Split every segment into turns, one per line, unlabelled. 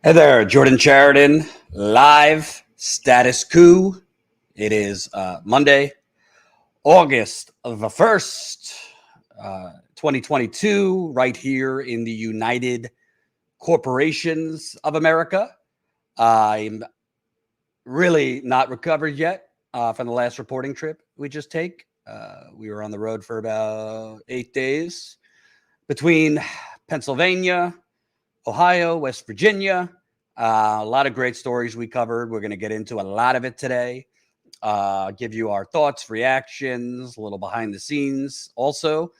Hey there, Jordan Chariton, live Status Coup. It is Monday, August of the 1st, 2022, right here in the United Corporations of America. I'm really not recovered yet from the last reporting trip we just take. We were on the road for about 8 days between Pennsylvania, Ohio, West Virginia. A lot of great stories we covered. We're going to get into a lot of it today. Give you our thoughts, reactions, a little behind the scenes. Also,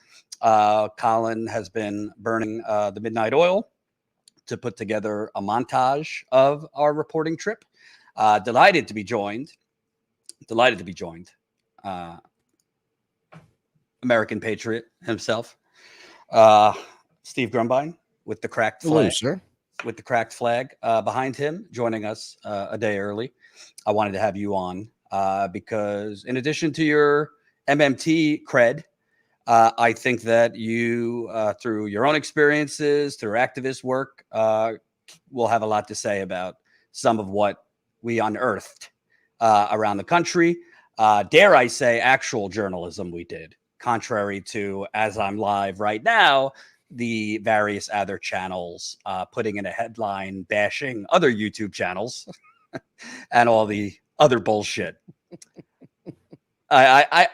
Colin has been burning the midnight oil to put together a montage of our reporting trip. Delighted to be joined. American patriot himself, Steve Grumbine, with the cracked flag.
Hello, sir.
With the cracked flag behind him, joining us a day early. I wanted to have you on because in addition to your MMT cred, I think that you, through your own experiences, through activist work, will have a lot to say about some of what we unearthed around the country. Dare I say, actual journalism we did, contrary to, as I'm live right now, the various other channels putting in a headline bashing other YouTube channels and all the other bullshit.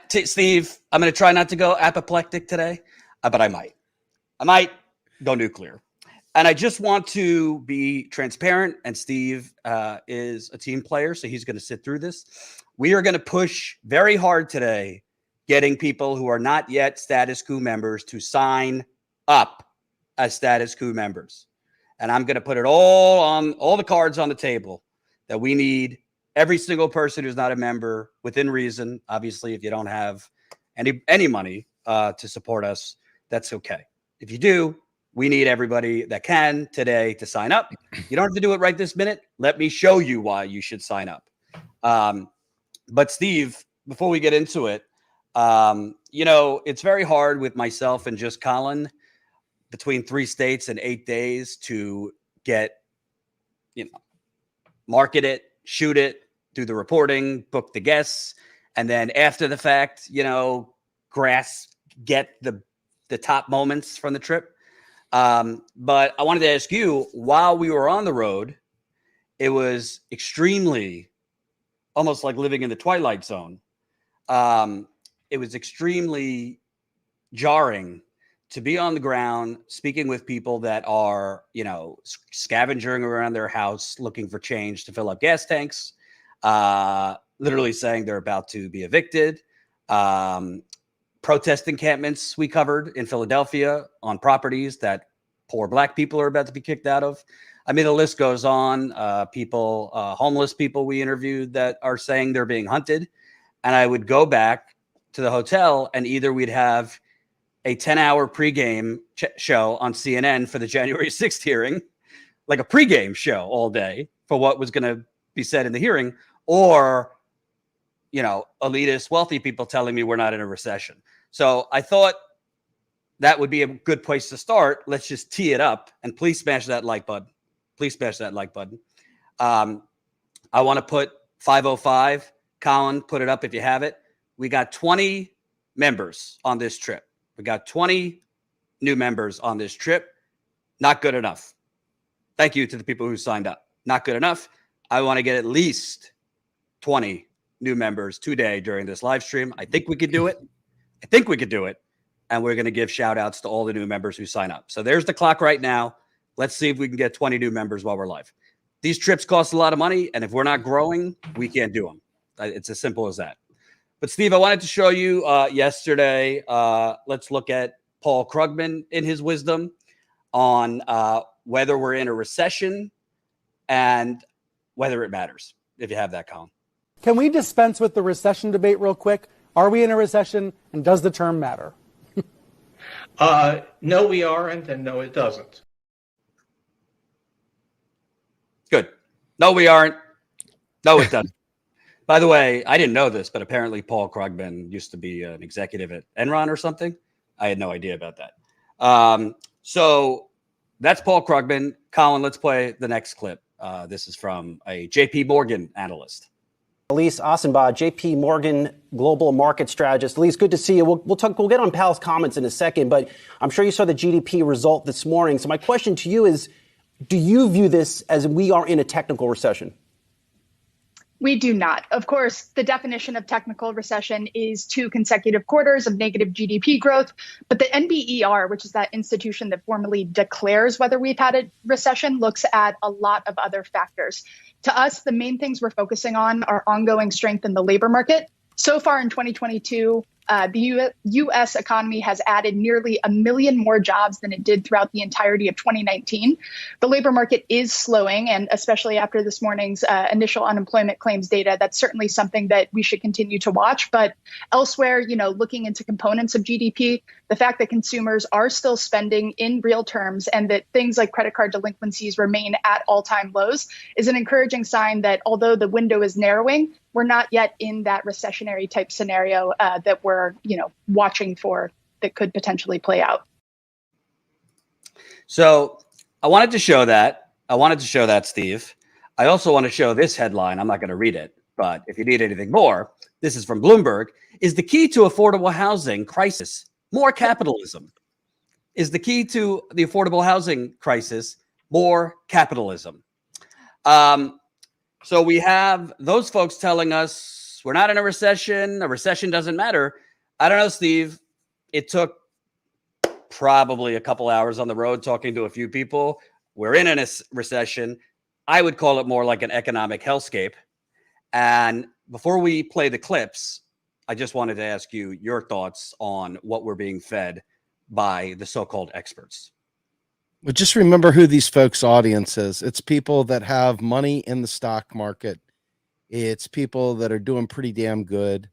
Steve, I'm going to try not to go apoplectic today, but I might go nuclear. And I just want to be transparent. And Steve is a team player, so he's going to sit through this. We are going to push very hard today, getting people who are not yet Status Coup members to sign up as Status Coup members. And I'm going to put it all the cards on the table that we need every single person who's not a member within reason. Obviously, if you don't have any money to support us, that's okay. If you do, we need everybody that can today to sign up. You don't have to do it right this minute. Let me show you why you should sign up. But Steve, before we get into it, it's very hard with myself and just Colin between 3 states and 8 days to get, market it, shoot it, do the reporting, book the guests, and then after the fact, get the top moments from the trip. But I wanted to ask you, while we were on the road, it was extremely, almost like living in the Twilight Zone. It was extremely jarring to be on the ground, speaking with people that are, scavenging around their house, looking for change to fill up gas tanks, literally saying they're about to be evicted. Protest encampments we covered in Philadelphia on properties that poor Black people are about to be kicked out of. I mean, the list goes on. Homeless people we interviewed that are saying they're being hunted. And I would go back to the hotel and either we'd have a 10-hour pregame show on CNN for the January 6th hearing, like a pregame show all day for what was going to be said in the hearing, or, elitist wealthy people telling me we're not in a recession. So I thought that would be a good place to start. Let's just tee it up, and please smash that like button. Please smash that like button. I want to put 505. Colin, put it up if you have it. We got 20 members on this trip. We got 20 new members on this trip. Not good enough. Thank you to the people who signed up. Not good enough. I want to get at least 20 new members today during this live stream. I think we could do it. And we're going to give shout outs to all the new members who sign up. So there's the clock right now. Let's see if we can get 20 new members while we're live. These trips cost a lot of money. And if we're not growing, we can't do them. It's as simple as that. But Steve, I wanted to show you yesterday. Let's look at Paul Krugman in his wisdom on whether we're in a recession and whether it matters. If you have that, Colin.
Can we dispense with the recession debate real quick? Are we in a recession, and does the term matter?
No, we aren't, and no, it doesn't.
Good. No, we aren't. No, it doesn't. By the way, I didn't know this, but apparently Paul Krugman used to be an executive at Enron or something. I had no idea about that. So That's Paul Krugman. Colin, let's play the next clip. This is from a JP Morgan analyst.
Elise Asenbaugh, JP Morgan global market strategist. Elise, good to see you. We'll get on Powell's comments in a second, but I'm sure you saw the GDP result this morning. So my question to you is, do you view this as we are in a technical recession?
We do not. Of course, the definition of technical recession is 2 consecutive quarters of negative GDP growth. But the NBER, which is that institution that formally declares whether we've had a recession, looks at a lot of other factors. To us, the main things we're focusing on are ongoing strength in the labor market. So far in 2022, the U.S. economy has added nearly 1 million more jobs than it did throughout the entirety of 2019. The labor market is slowing, and especially after this morning's initial unemployment claims data, that's certainly something that we should continue to watch. But elsewhere, looking into components of GDP, the fact that consumers are still spending in real terms and that things like credit card delinquencies remain at all-time lows is an encouraging sign that although the window is narrowing, we're not yet in that recessionary type scenario that we're, watching for that could potentially play out.
So I wanted to show that. Steve. I also want to show this headline. I'm not going to read it, but if you need anything more, this is from Bloomberg. Is the key to affordable housing crisis more capitalism? Is the key to the affordable housing crisis more capitalism? So we have those folks telling us we're not in a recession. A recession doesn't matter. I don't know, Steve. It took probably a couple hours on the road talking to a few people. We're in a recession. I would call it more like an economic hellscape. And before we play the clips, I just wanted to ask you your thoughts on what we're being fed by the so-called experts.
Well, just remember who these folks' audience is. It's people that have money in the stock market. It's people that are doing pretty damn good.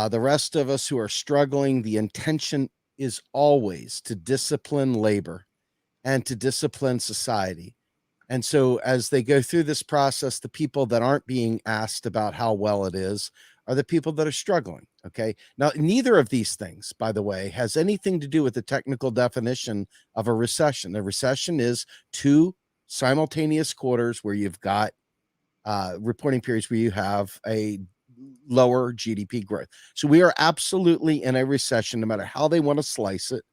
The rest of us who are struggling, the intention is always to discipline labor and to discipline society. And so as they go through this process, the people that aren't being asked about how well it is are the people that are struggling. Okay. Now, neither of these things, by the way, has anything to do with the technical definition of a recession. A recession is 2 simultaneous quarters where you've got reporting periods where you have a lower GDP growth. So we are absolutely in a recession, no matter how they want to slice it.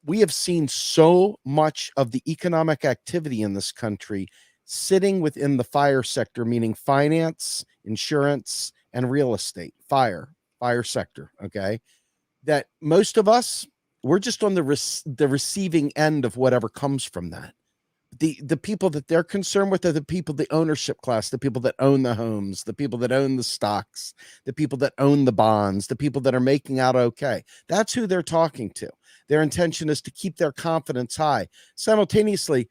We have seen so much of the economic activity in this country sitting within the FIRE sector, meaning finance, insurance, and real estate. FIRE sector. Okay. That most of us, we're just on the receiving end of whatever comes from that. The people that they're concerned with are the people, the ownership class, the people that own the homes, the people that own the stocks, the people that own the bonds, the people that are making out okay. That's who they're talking to. Their intention is to keep their confidence high. Simultaneously,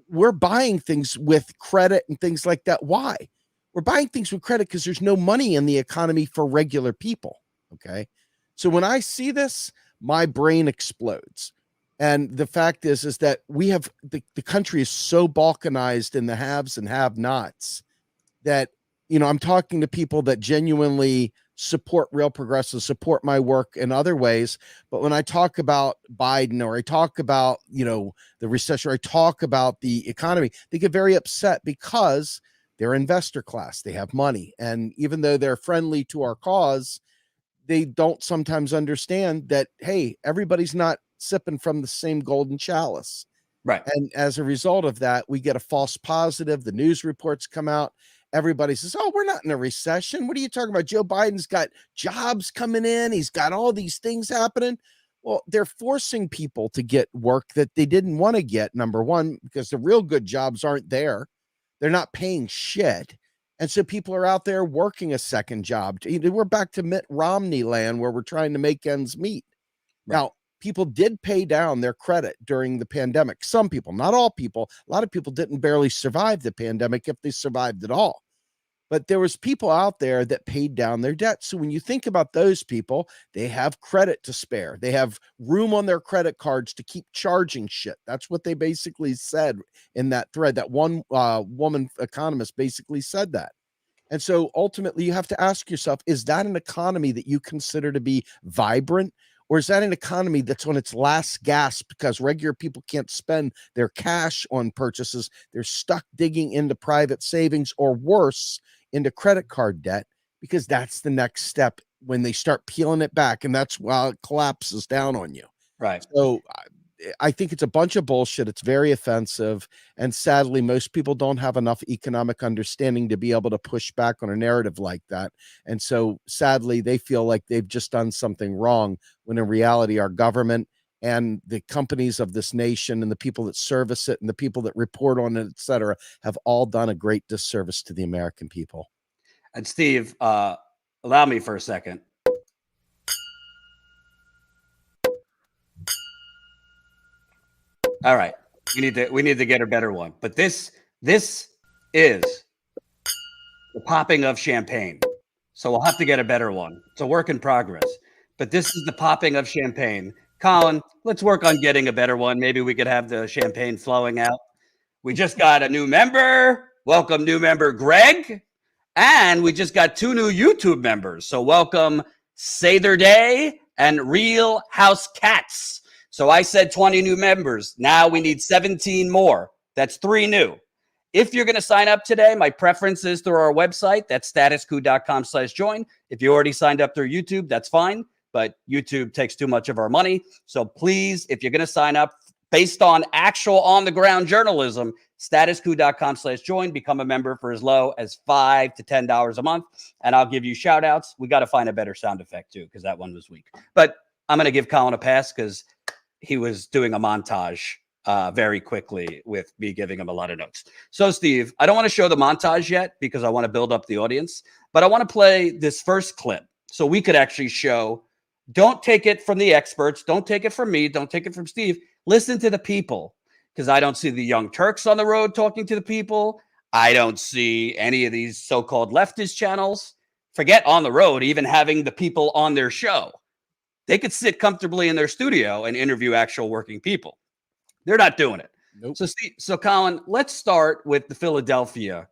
we're buying things with credit and things like that. Why? We're buying things with credit because there's no money in the economy for regular people. Okay. So when I see this, my brain explodes. And the fact is that we have the country is so balkanized in the haves and have nots that, I'm talking to people that genuinely support real progressives, support my work in other ways. But when I talk about Biden or I talk about, the recession, or I talk about the economy, they get very upset because they're investor class. They have money. And even though they're friendly to our cause, they don't sometimes understand that, hey, everybody's not sipping from the same golden chalice.
Right.
And as a result of that, we get a false positive. The news reports come out. Everybody says, oh, we're not in a recession. What are you talking about? Joe Biden's got jobs coming in. He's got all these things happening. Well, they're forcing people to get work that they didn't want to get, number one, because the real good jobs aren't there. They're not paying shit. And so people are out there working a second job. We're back to Mitt Romney land where we're trying to make ends meet. Right. Now, people did pay down their credit during the pandemic. Some people, not all people. A lot of people didn't barely survive the pandemic, if they survived at all. But there was people out there that paid down their debt. So when you think about those people, they have credit to spare. They have room on their credit cards to keep charging shit. That's what they basically said in that thread. That one woman economist basically said that. And so ultimately you have to ask yourself, is that an economy that you consider to be vibrant? Or is that an economy that's on its last gasp because regular people can't spend their cash on purchases? They're stuck digging into private savings, or worse, into credit card debt, because that's the next step when they start peeling it back. And that's while it collapses down on you.
Right.
So I think it's a bunch of bullshit. It's very offensive. And sadly, most people don't have enough economic understanding to be able to push back on a narrative like that. And so sadly, they feel like they've just done something wrong, when in reality, our government and the companies of this nation and the people that service it and the people that report on it, et cetera, have all done a great disservice to the American people.
And Steve, allow me for a second. All right, we need to get a better one. But this is the popping of champagne. So we'll have to get a better one. It's a work in progress. But this is the popping of champagne. Colin, let's work on getting a better one. Maybe we could have the champagne flowing out. We just got a new member. Welcome, new member Greg. And we just got 2 new YouTube members. So welcome Say Their Day and Real House Cats. So I said 20 new members. Now we need 17 more. That's 3 new. If you're going to sign up today, my preference is through our website. That's statuscoup.com/join. If you already signed up through YouTube, that's fine. But YouTube takes too much of our money. So please, if you're going to sign up based on actual on-the-ground journalism, statuscoup.com/join. Become a member for as low as $5 to $10 a month. And I'll give you shout outs. We got to find a better sound effect too, because that one was weak. But I'm going to give Colin a pass because he was doing a montage very quickly with me giving him a lot of notes. So, Steve, I don't want to show the montage yet because I want to build up the audience, but I want to play this first clip so we could actually show. Don't take it from the experts. Don't take it from me. Don't take it from Steve. Listen to the people, because I don't see the Young Turks on the road talking to the people. I don't see any of these so-called leftist channels. Forget on the road, even having the people on their show. They could sit comfortably in their studio and interview actual working people. They're not doing it.
Nope.
So Colin, let's start with the Philadelphia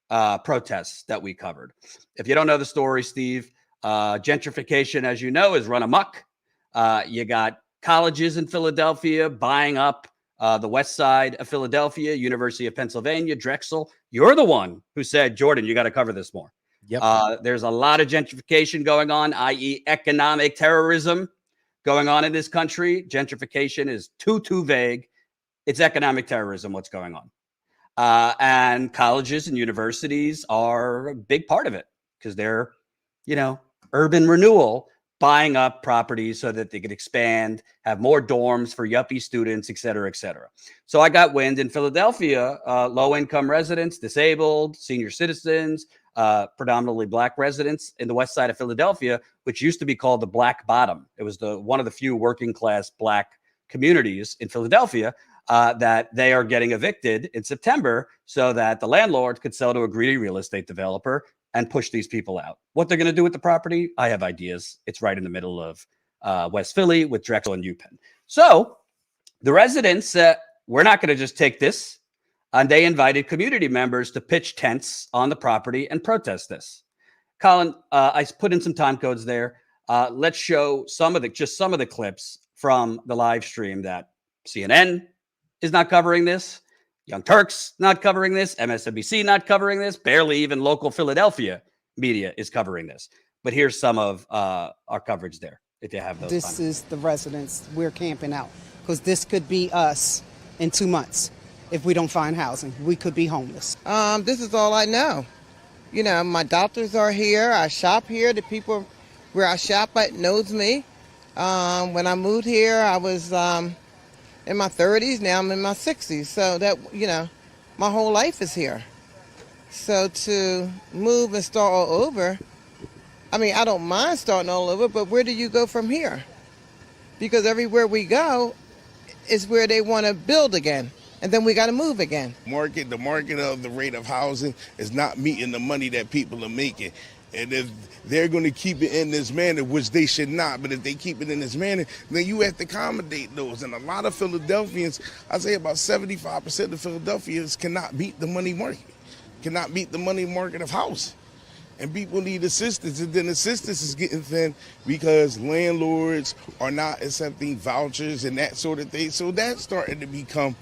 protests that we covered. If you don't know the story, Steve, gentrification, as you know, is run amok. You got colleges in Philadelphia buying up the west side of Philadelphia, University of Pennsylvania, Drexel. You're the one who said, Jordan, you got to cover this more.
Yep.
There's a lot of gentrification going on, i.e. economic terrorism going on in this country. Gentrification is too vague. It's economic terrorism, what's going on. And colleges and universities are a big part of it because they're, urban renewal, buying up properties so that they could expand, have more dorms for yuppie students, et cetera, et cetera. So I got wind in Philadelphia, low-income residents, disabled, senior citizens, predominantly Black residents in the west side of Philadelphia, which used to be called the Black Bottom. It was one of the few working-class Black communities in Philadelphia that they are getting evicted in September so that the landlord could sell to a greedy real estate developer and push these people out. What they're going to do with the property, I have ideas. It's right in the middle of West Philly with Drexel and UPenn. So the residents said, we're not going to just take this. And they invited community members to pitch tents on the property and protest this. Colin, I put in some time codes there. Let's show some of the clips from the live stream that CNN is not covering this. Young Turks not covering this. MSNBC not covering this. Barely even local Philadelphia media is covering this. But here's some of our coverage there, if you have those.
This is the residents we're camping out, because this could be us in 2 months if we don't find housing. We could be homeless.
This is all I know. My doctors are here. I shop here. The people where I shop at knows me. When I moved here, I was in my 30s. Now I'm in my 60s. So that, my whole life is here. So to move and start all over, I don't mind starting all over, but where do you go from here? Because everywhere we go is where they want to build again. And then we got to move again.
The market of the rate of housing is not meeting the money that people are making. And if they're going to keep it in this manner, which they should not, but if they keep it in this manner, then you have to accommodate those. And a lot of Philadelphians, I'd say about 75% of Philadelphians cannot meet the money market of house. and people need assistance, and then assistance is getting thin because landlords are not accepting vouchers and that sort of thing. So that's starting to become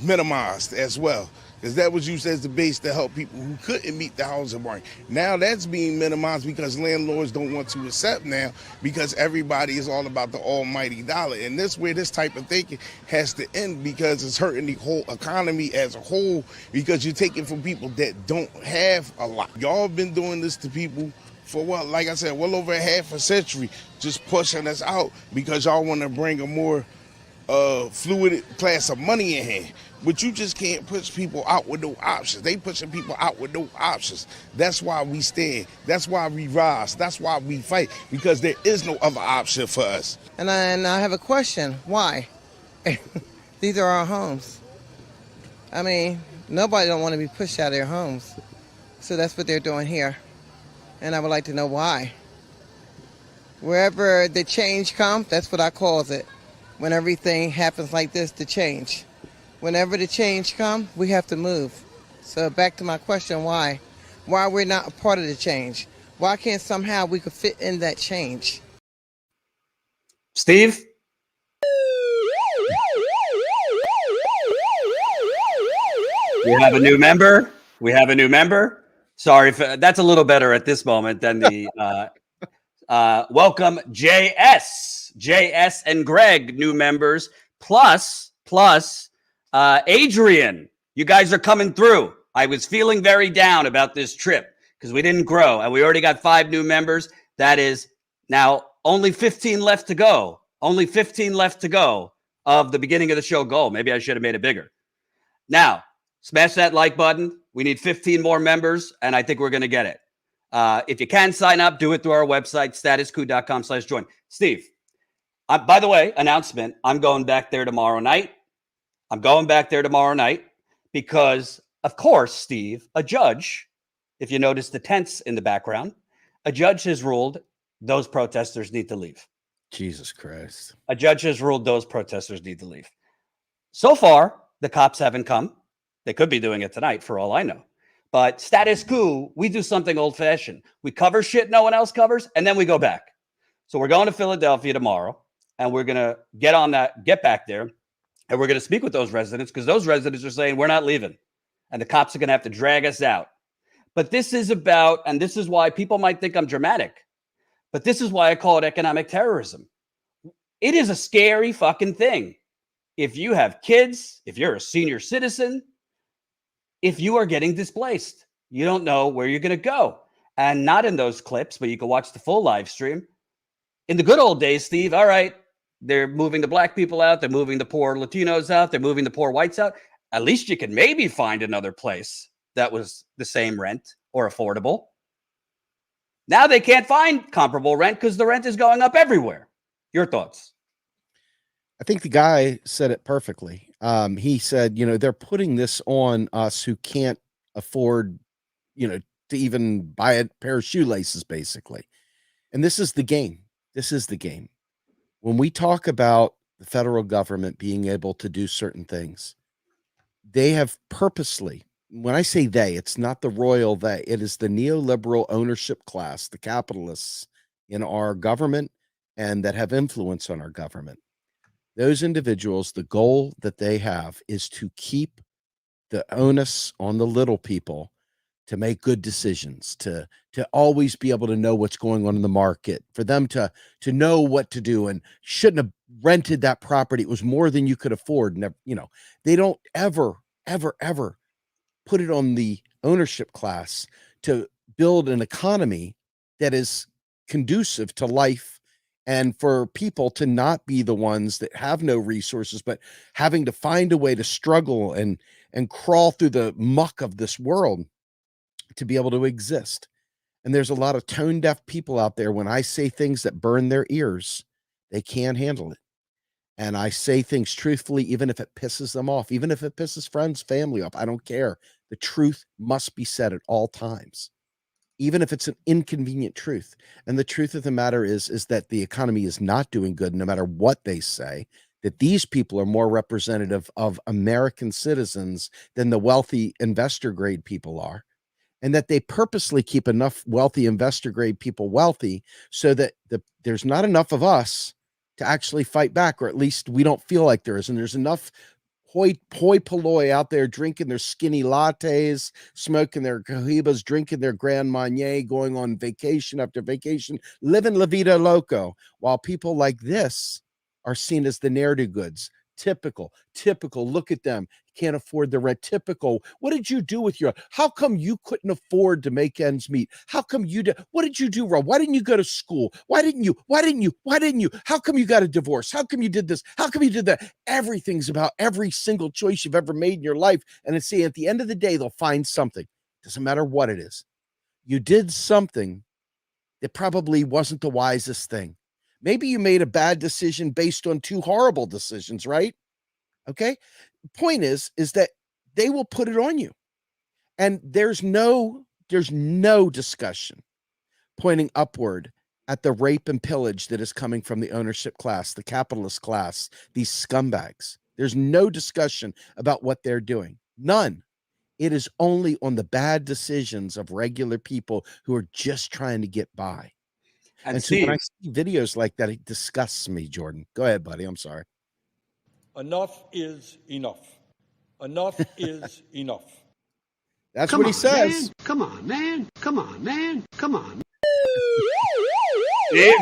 minimized as well, because that was used as the base to help people who couldn't meet the housing market. Now that's being minimized because landlords don't want to accept now, because everybody is all about the almighty dollar. And this where this type of thinking has to end, because it's hurting the whole economy as a whole, because you're taking from people that don't have a lot. Y'all been doing this to people for what, like I said, well over half a century, just pushing us out because y'all want to bring a more fluid class of money in here. But you just can't push people out with no options. They pushing people out with no options. That's why we stand. That's why we rise. That's why we fight, because there is no other option for us.
And I have a question. Why? These are our homes. I mean, nobody don't want to be pushed out of their homes. So that's what they're doing here. And I would like to know why. Wherever the change comes, that's what I call it. When everything happens like this, the change. Whenever the change comes, we have to move. So back to my question, why? Why we're not a part of the change? Why can't somehow we could fit in that change?
Steve? We have a new member. We have a new member. Sorry, if that's a little better at this moment than the welcome JS and Greg, new members, plus Adrian. You guys are coming through. I was feeling very down about this trip because we didn't grow, and we already got 5 new members. That is now only 15 left to go. Only 15 left to go of the beginning of the show goal. Maybe I should have made it bigger. Now, smash that like button. We need 15 more members, and I think we're going to get it. If you can sign up, do it through our website, statuscoup.com/join. Steve, by the way, announcement, I'm going back there tomorrow night. Because, of course, Steve, a judge, if you notice the tents in the background, a judge has ruled those protesters need to leave.
Jesus Christ.
A judge has ruled those protesters need to leave. So far, the cops haven't come. They could be doing it tonight for all I know. But Status Coup, we do something old-fashioned. We cover shit no one else covers, and then we go back. So we're going to Philadelphia tomorrow, and we're going to get back there, and we're going to speak with those residents, because those residents are saying we're not leaving, and the cops are going to have to drag us out. But this is about, and this is why people might think I'm dramatic, but this is why I call it economic terrorism. It is a scary fucking thing. If you have kids, if you're a senior citizen, if you are getting displaced, you don't know where you're going to go. And not in those clips, but you can watch the full live stream. In the good old days, Steve, all right, they're moving the black people out. They're moving the poor Latinos out. They're moving the poor whites out. At least you could maybe find another place that was the same rent or affordable. Now they can't find comparable rent because the rent is going up everywhere. Your thoughts?
I think the guy said it perfectly. He said, they're putting this on us who can't afford, to even buy a pair of shoelaces, basically. And this is the game. When we talk about the federal government being able to do certain things, they have purposely, when I say they, it's not the royal they, it is the neoliberal ownership class, the capitalists in our government and that have influence on our government. Those individuals, the goal that they have is to keep the onus on the little people to make good decisions, to always be able to know what's going on in the market, for them to know what to do, and shouldn't have rented that property. It was more than you could afford. Never, they don't ever put it on the ownership class to build an economy that is conducive to life and for people to not be the ones that have no resources, but having to find a way to struggle and crawl through the muck of this world to be able to exist. And there's a lot of tone deaf people out there. When I say things that burn their ears, they can't handle it. And I say things truthfully, even if it pisses them off, even if it pisses friends, family off. I don't care. The truth must be said at all times, even if it's an inconvenient truth. And the truth of the matter is that the economy is not doing good, no matter what they say, that these people are more representative of American citizens than the wealthy investor grade people are. and that they purposely keep enough wealthy investor grade people wealthy so that there's not enough of us to actually fight back, or at least we don't feel like there is. And there's enough hoi polloi out there drinking their skinny lattes, smoking their cohibas, drinking their Grand Marnier, going on vacation after vacation, living la vida loco, while people like this are seen as the ne'er-do-goods. Typical. Look at them. Can't afford the rent. Typical. What did you do with your, how come you couldn't afford to make ends meet? How come you did, what did you do wrong? Why didn't you go to school? Why didn't you? How come you got a divorce? How come you did this? How come you did that? Everything's about every single choice you've ever made in your life. And it's at the end of the day, they'll find something. Doesn't matter what it is. You did something that probably wasn't the wisest thing. Maybe you made a bad decision based on 2 horrible decisions, right? Okay. Point is that they will put it on you. And there's no discussion pointing upward at the rape and pillage that is coming from the ownership class, the capitalist class, these scumbags. There's no discussion about what they're doing. None. It is only on the bad decisions of regular people who are just trying to get by. And so when I see videos like that, it disgusts me, Jordan. Go ahead, buddy. I'm sorry.
Enough is enough. Enough is enough.
That's what he says.
Man. Come on, man. Come on, man. Come on.
Steve,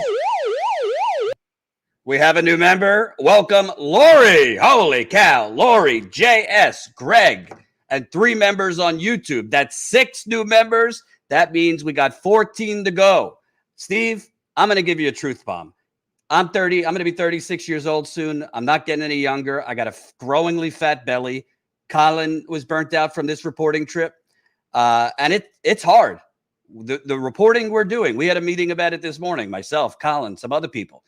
we have a new member. Welcome, Lori. Holy cow. Lori, JS, Greg, and 3 members on YouTube. That's 6 new members. That means we got 14 to go. Steve, I'm going to give you a truth bomb. I'm 30. I'm going to be 36 years old soon. I'm not getting any younger. I got a growingly fat belly. Colin was burnt out from this reporting trip. And it's hard. The reporting we're doing, we had a meeting about it this morning, myself, Colin, some other people.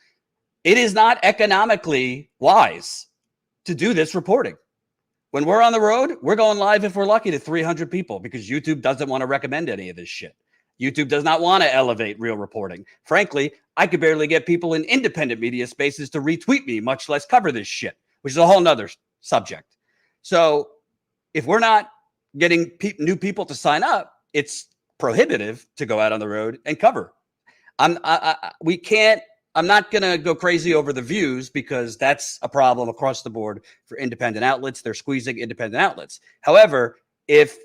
It is not economically wise to do this reporting. When we're on the road, we're going live, if we're lucky, to 300 people because YouTube doesn't want to recommend any of this shit. YouTube does not want to elevate real reporting. Frankly, I could barely get people in independent media spaces to retweet me, much less cover this shit, which is a whole nother subject. So if we're not getting new people to sign up, it's prohibitive to go out on the road and cover. We can't. I'm not going to go crazy over the views because that's a problem across the board for independent outlets. They're squeezing independent outlets. However, if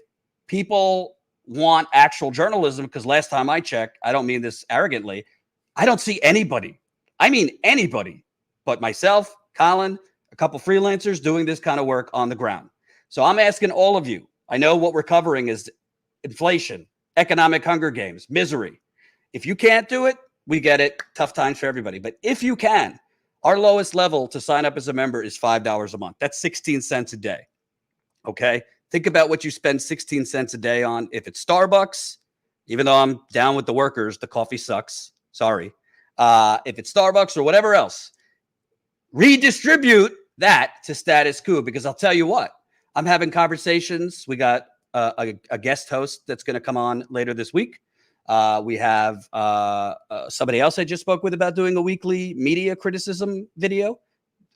people want actual journalism, because last time I checked, I don't mean this arrogantly, I don't see anybody. I mean anybody but myself, Colin, a couple freelancers doing this kind of work on the ground. So I'm asking all of you. I know what we're covering is inflation, economic hunger games, misery. If you can't do it, we get it. Tough times for everybody. But if you can, our lowest level to sign up as a member is $5 a month. That's 16 cents a day. Okay. Think about what you spend 16 cents a day on. If it's Starbucks, even though I'm down with the workers, the coffee sucks. Sorry. If it's Starbucks or whatever else, redistribute that to Status Coup, because I'll tell you what, I'm having conversations. We got a guest host that's going to come on later this week. We have somebody else I just spoke with about doing a weekly media criticism video,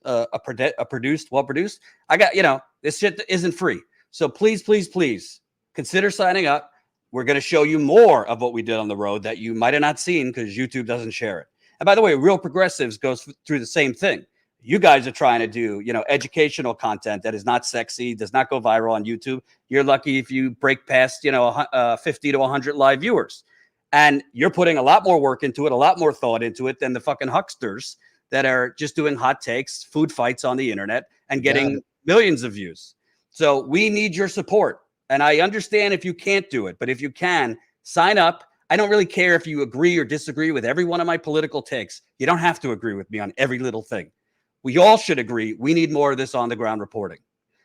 well-produced. I got, this shit isn't free. So please, please, please consider signing up. We're going to show you more of what we did on the road that you might have not seen because YouTube doesn't share it. And by the way, Real Progressives goes through the same thing. You guys are trying to do, educational content that is not sexy, does not go viral on YouTube. You're lucky if you break past, 50 to 100 live viewers. And you're putting a lot more work into it, a lot more thought into it than the fucking hucksters that are just doing hot takes, food fights on the internet and getting millions of views. So we need your support. And I understand if you can't do it, but if you can, sign up. I don't really care if you agree or disagree with every one of my political takes. You don't have to agree with me on every little thing. We all should agree. We need more of this on the ground reporting.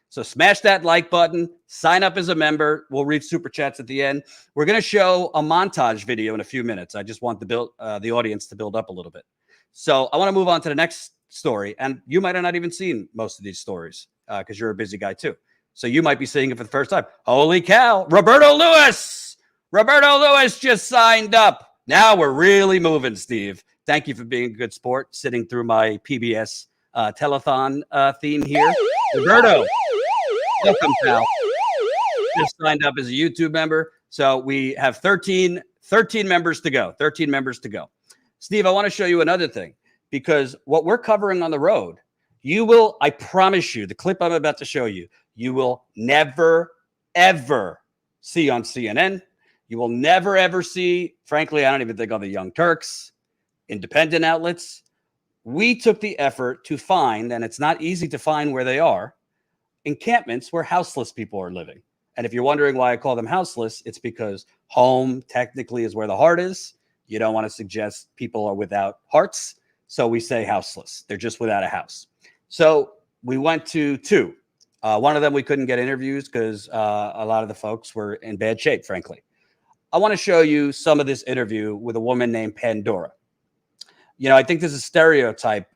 So smash that like button, sign up as a member. We'll read super chats at the end. We're going to show a montage video in a few minutes. I just want the audience to build up a little bit. So I want to move on to the next story. And you might have not even seen most of these stories because you're a busy guy too. So you might be seeing it for the first time. Holy cow. Roberto Lewis just signed up. Now we're really moving, Steve. Thank you for being a good sport, sitting through my PBS telethon theme here. Roberto, welcome, pal. Just signed up as a YouTube member. So we have 13 members to go. 13 members to go. Steve, I want to show you another thing, because what we're covering on the road, you will, I promise you, the clip I'm about to show you, you will never, ever see on CNN. You will never, ever see, frankly, I don't even think on the Young Turks, independent outlets. We took the effort to find, and it's not easy to find where they are, encampments where houseless people are living. And if you're wondering why I call them houseless, it's because home technically is where the heart is. You don't want to suggest people are without hearts. So we say houseless. They're just without a house. So we went to two. One of them, we couldn't get interviews because a lot of the folks were in bad shape, frankly. I want to show you some of this interview with a woman named Pandora. You know, I think there's a stereotype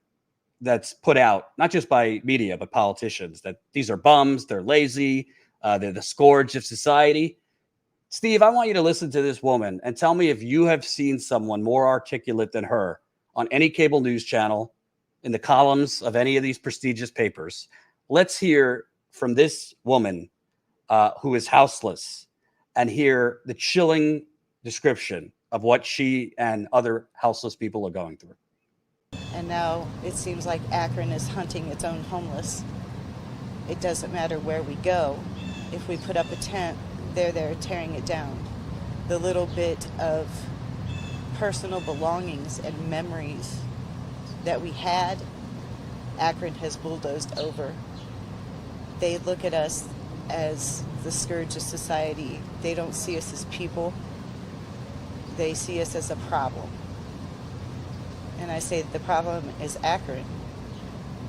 that's put out, not just by media, but politicians, that these are bums, they're lazy, they're the scourge of society. Steve, I want you to listen to this woman and tell me if you have seen someone more articulate than her on any cable news channel, in the columns of any of these prestigious papers. Let's hear from this woman who is houseless and hear the chilling description of what she and other houseless people are going through.
And now it seems like Akron is hunting its own homeless. It doesn't matter where we go. If we put up a tent, they're there tearing it down. The little bit of personal belongings and memories that we had, Akron has bulldozed over. They look at us as the scourge of society. They don't see us as people. They see us as a problem. And I say the problem is Akron.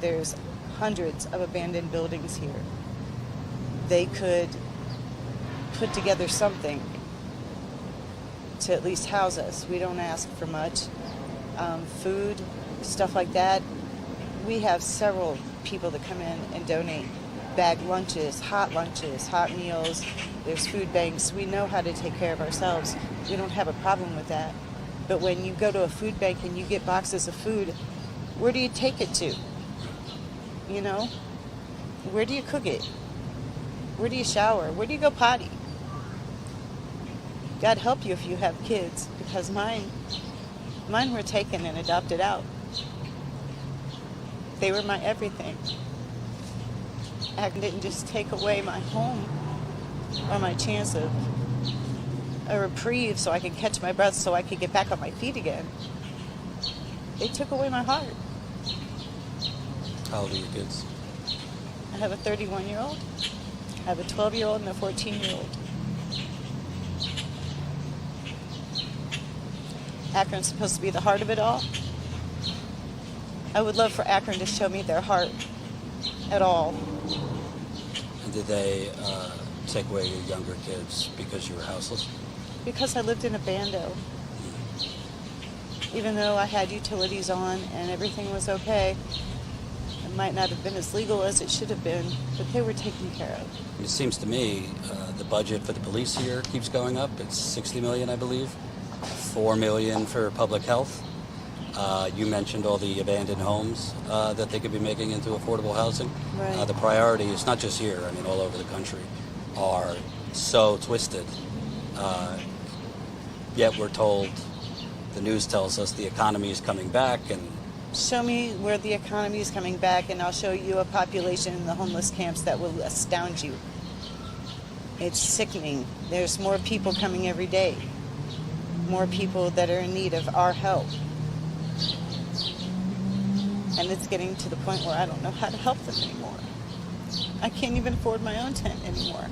There's hundreds of abandoned buildings here. They could put together something to at least house us. We don't ask for much. Food, stuff like that. We have several people that come in and donate bagged lunches, hot meals. There's food banks. We know how to take care of ourselves. We don't have a problem with that. But when you go to a food bank and you get boxes of food, where do you take it to? You know? Where do you cook it? Where do you shower? Where do you go potty? God help you if you have kids, because mine were taken and adopted out. They were my everything. I didn't just take away my home or my chance of a reprieve so I could catch my breath so I could get back on my feet again. They took away my heart.
How old are your kids?
I have a 31-year-old, I have a 12-year-old and a 14-year-old. Akron's supposed to be the heart of it all. I would love for Akron to show me their heart at all.
And did they take away your younger kids because you were houseless?
Because I lived in a bando. Even though I had utilities on and everything was okay, it might not have been as legal as it should have been, but they were taken care of.
It seems to me the budget for the police here keeps going up. It's $60 million, I believe. $4 million for public health. You mentioned all the abandoned homes that they could be making into affordable housing.
Right.
The priorities, not just here, I mean all over the country, are so twisted. Yet we're told, the news tells us the economy is coming back. And
show me where the economy is coming back and I'll show you a population in the homeless camps that will astound you. It's sickening. There's more people coming every day. More people that are in need of our help. And it's getting to the point where I don't know how to help them anymore. I can't even afford my own tent anymore.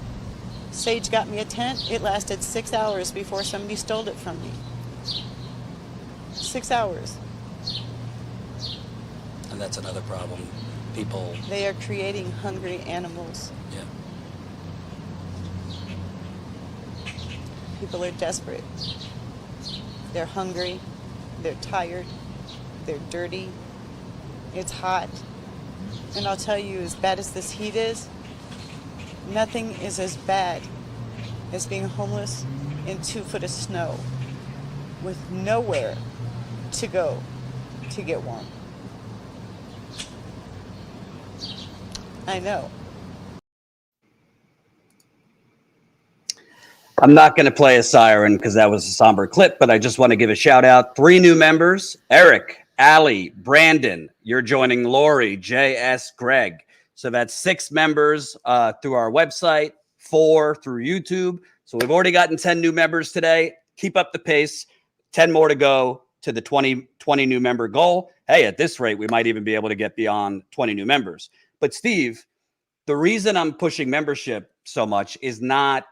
Sage got me a tent. It lasted 6 hours before somebody stole it from me. 6 hours.
And that's another problem. People...
They are creating hungry animals.
Yeah.
People are desperate. They're hungry. They're tired. They're dirty. It's hot. And I'll tell you, as bad as this heat is, nothing is as bad as being homeless in 2 foot of snow with nowhere to go to get warm. I know.
I'm not going to play a siren because that was a somber clip, but I just want to give a shout out. 3 new members: Eric, Allie, Brandon. You're joining Lori, JS, Greg. So that's 6 members through our website, 4 through YouTube. So we've already gotten 10 new members today. Keep up the pace. 10 more to go to the 20 new member goal. Hey, at this rate, we might even be able to get beyond 20 new members. But Steve, the reason I'm pushing membership so much is not,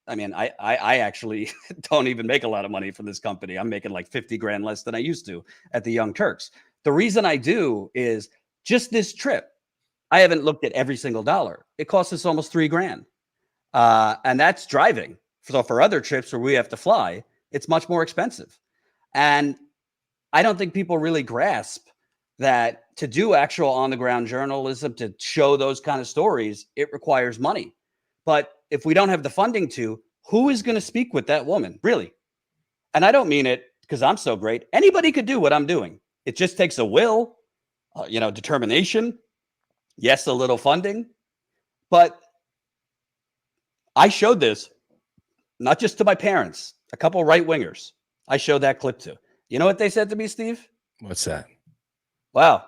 I mean, I actually don't even make a lot of money from this company. I'm making like 50 grand less than I used to at the Young Turks. The reason I do is just this trip. I haven't looked at every single dollar. It costs us almost 3 grand. And that's driving. So for other trips where we have to fly, it's much more expensive. And I don't think people really grasp that to do actual on the ground journalism, to show those kind of stories, it requires money. But if we don't have the funding to, who is going to speak with that woman? Really? And I don't mean it because I'm so great. Anybody could do what I'm doing. It just takes a will, determination. Yes, a little funding. But I showed this not just to my parents, a couple right wingers. I showed that clip to. You know what they said to me, Steve?
What's that?
Wow,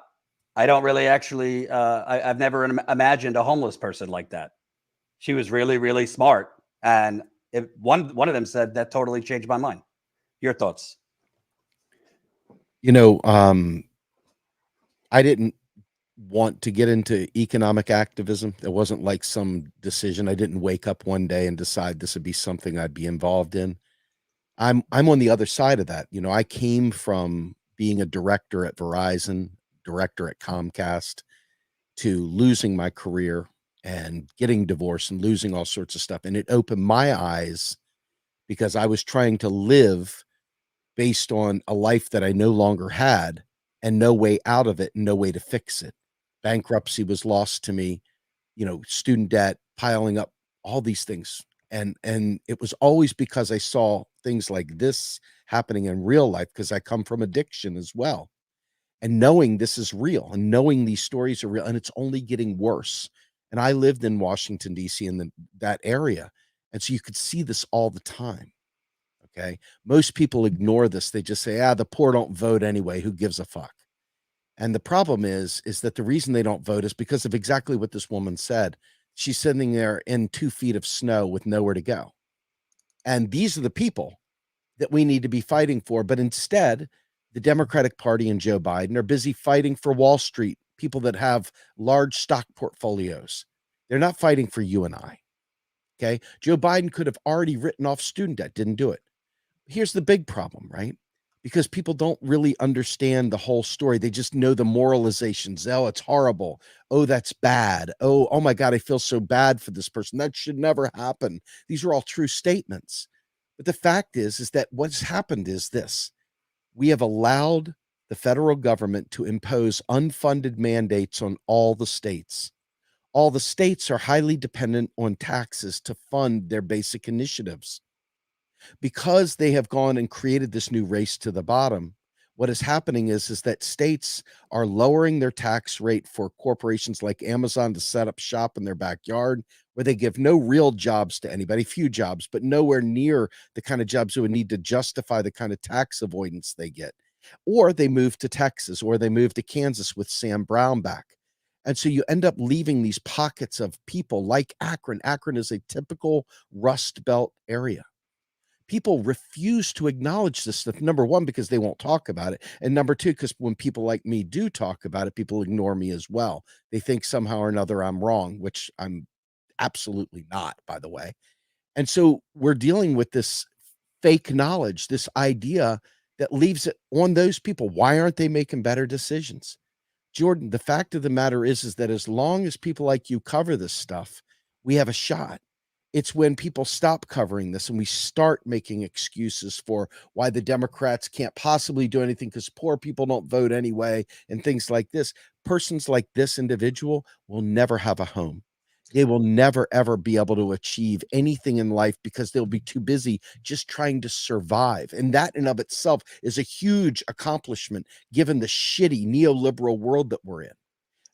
I don't really actually, I've never imagined a homeless person like that. She was really, really smart. And one of them said that totally changed my mind. Your thoughts?
I didn't want to get into economic activism. It wasn't like some decision. I didn't wake up one day and decide this would be something I'd be involved in. I'm on the other side of that. I came from being a director at Verizon, director at Comcast, to losing my career and getting divorced and losing all sorts of stuff. And it opened my eyes because I was trying to live based on a life that I no longer had and no way out of it and no way to fix it. Bankruptcy was lost to me, student debt piling up, all these things. And it was always because I saw things like this happening in real life, because I come from addiction as well. And knowing this is real and knowing these stories are real, and it's only getting worse. And I lived in Washington, D.C. in that area. And so you could see this all the time. Okay. Most people ignore this. They just say, the poor don't vote anyway. Who gives a fuck? And the problem is that the reason they don't vote is because of exactly what this woman said. She's sitting there in 2 feet of snow with nowhere to go. And these are the people that we need to be fighting for. But instead, the Democratic Party and Joe Biden are busy fighting for Wall Street, people that have large stock portfolios. They're not fighting for you and I. Okay. Joe Biden could have already written off student debt, didn't do it. Here's the big problem, right? Because people don't really understand the whole story. They just know the moralizations. Oh, it's horrible. Oh, that's bad. Oh my God, I feel so bad for this person. That should never happen. These are all true statements. But the fact is that what's happened is this. We have allowed the federal government to impose unfunded mandates on all the states. All the states are highly dependent on taxes to fund their basic initiatives. Because they have gone and created this new race to the bottom, what is happening is that states are lowering their tax rate for corporations like Amazon to set up shop in their backyard, where they give no real jobs to anybody, few jobs, but nowhere near the kind of jobs that would need to justify the kind of tax avoidance they get. Or they move to Texas, or they move to Kansas with Sam Brown back. And so you end up leaving these pockets of people like Akron. Akron is a typical Rust Belt area. People refuse to acknowledge this stuff, number one, because they won't talk about it. And number two, because when people like me do talk about it, people ignore me as well. They think somehow or another I'm wrong, which I'm absolutely not, by the way. And so we're dealing with this fake knowledge, this idea that leaves it on those people. Why aren't they making better decisions? Jordan, the fact of the matter is that as long as people like you cover this stuff, we have a shot. It's when people stop covering this and we start making excuses for why the Democrats can't possibly do anything because poor people don't vote anyway and things like this. Persons like this individual will never have a home. They will never, ever be able to achieve anything in life because they'll be too busy just trying to survive. And that in of itself is a huge accomplishment given the shitty neoliberal world that we're in.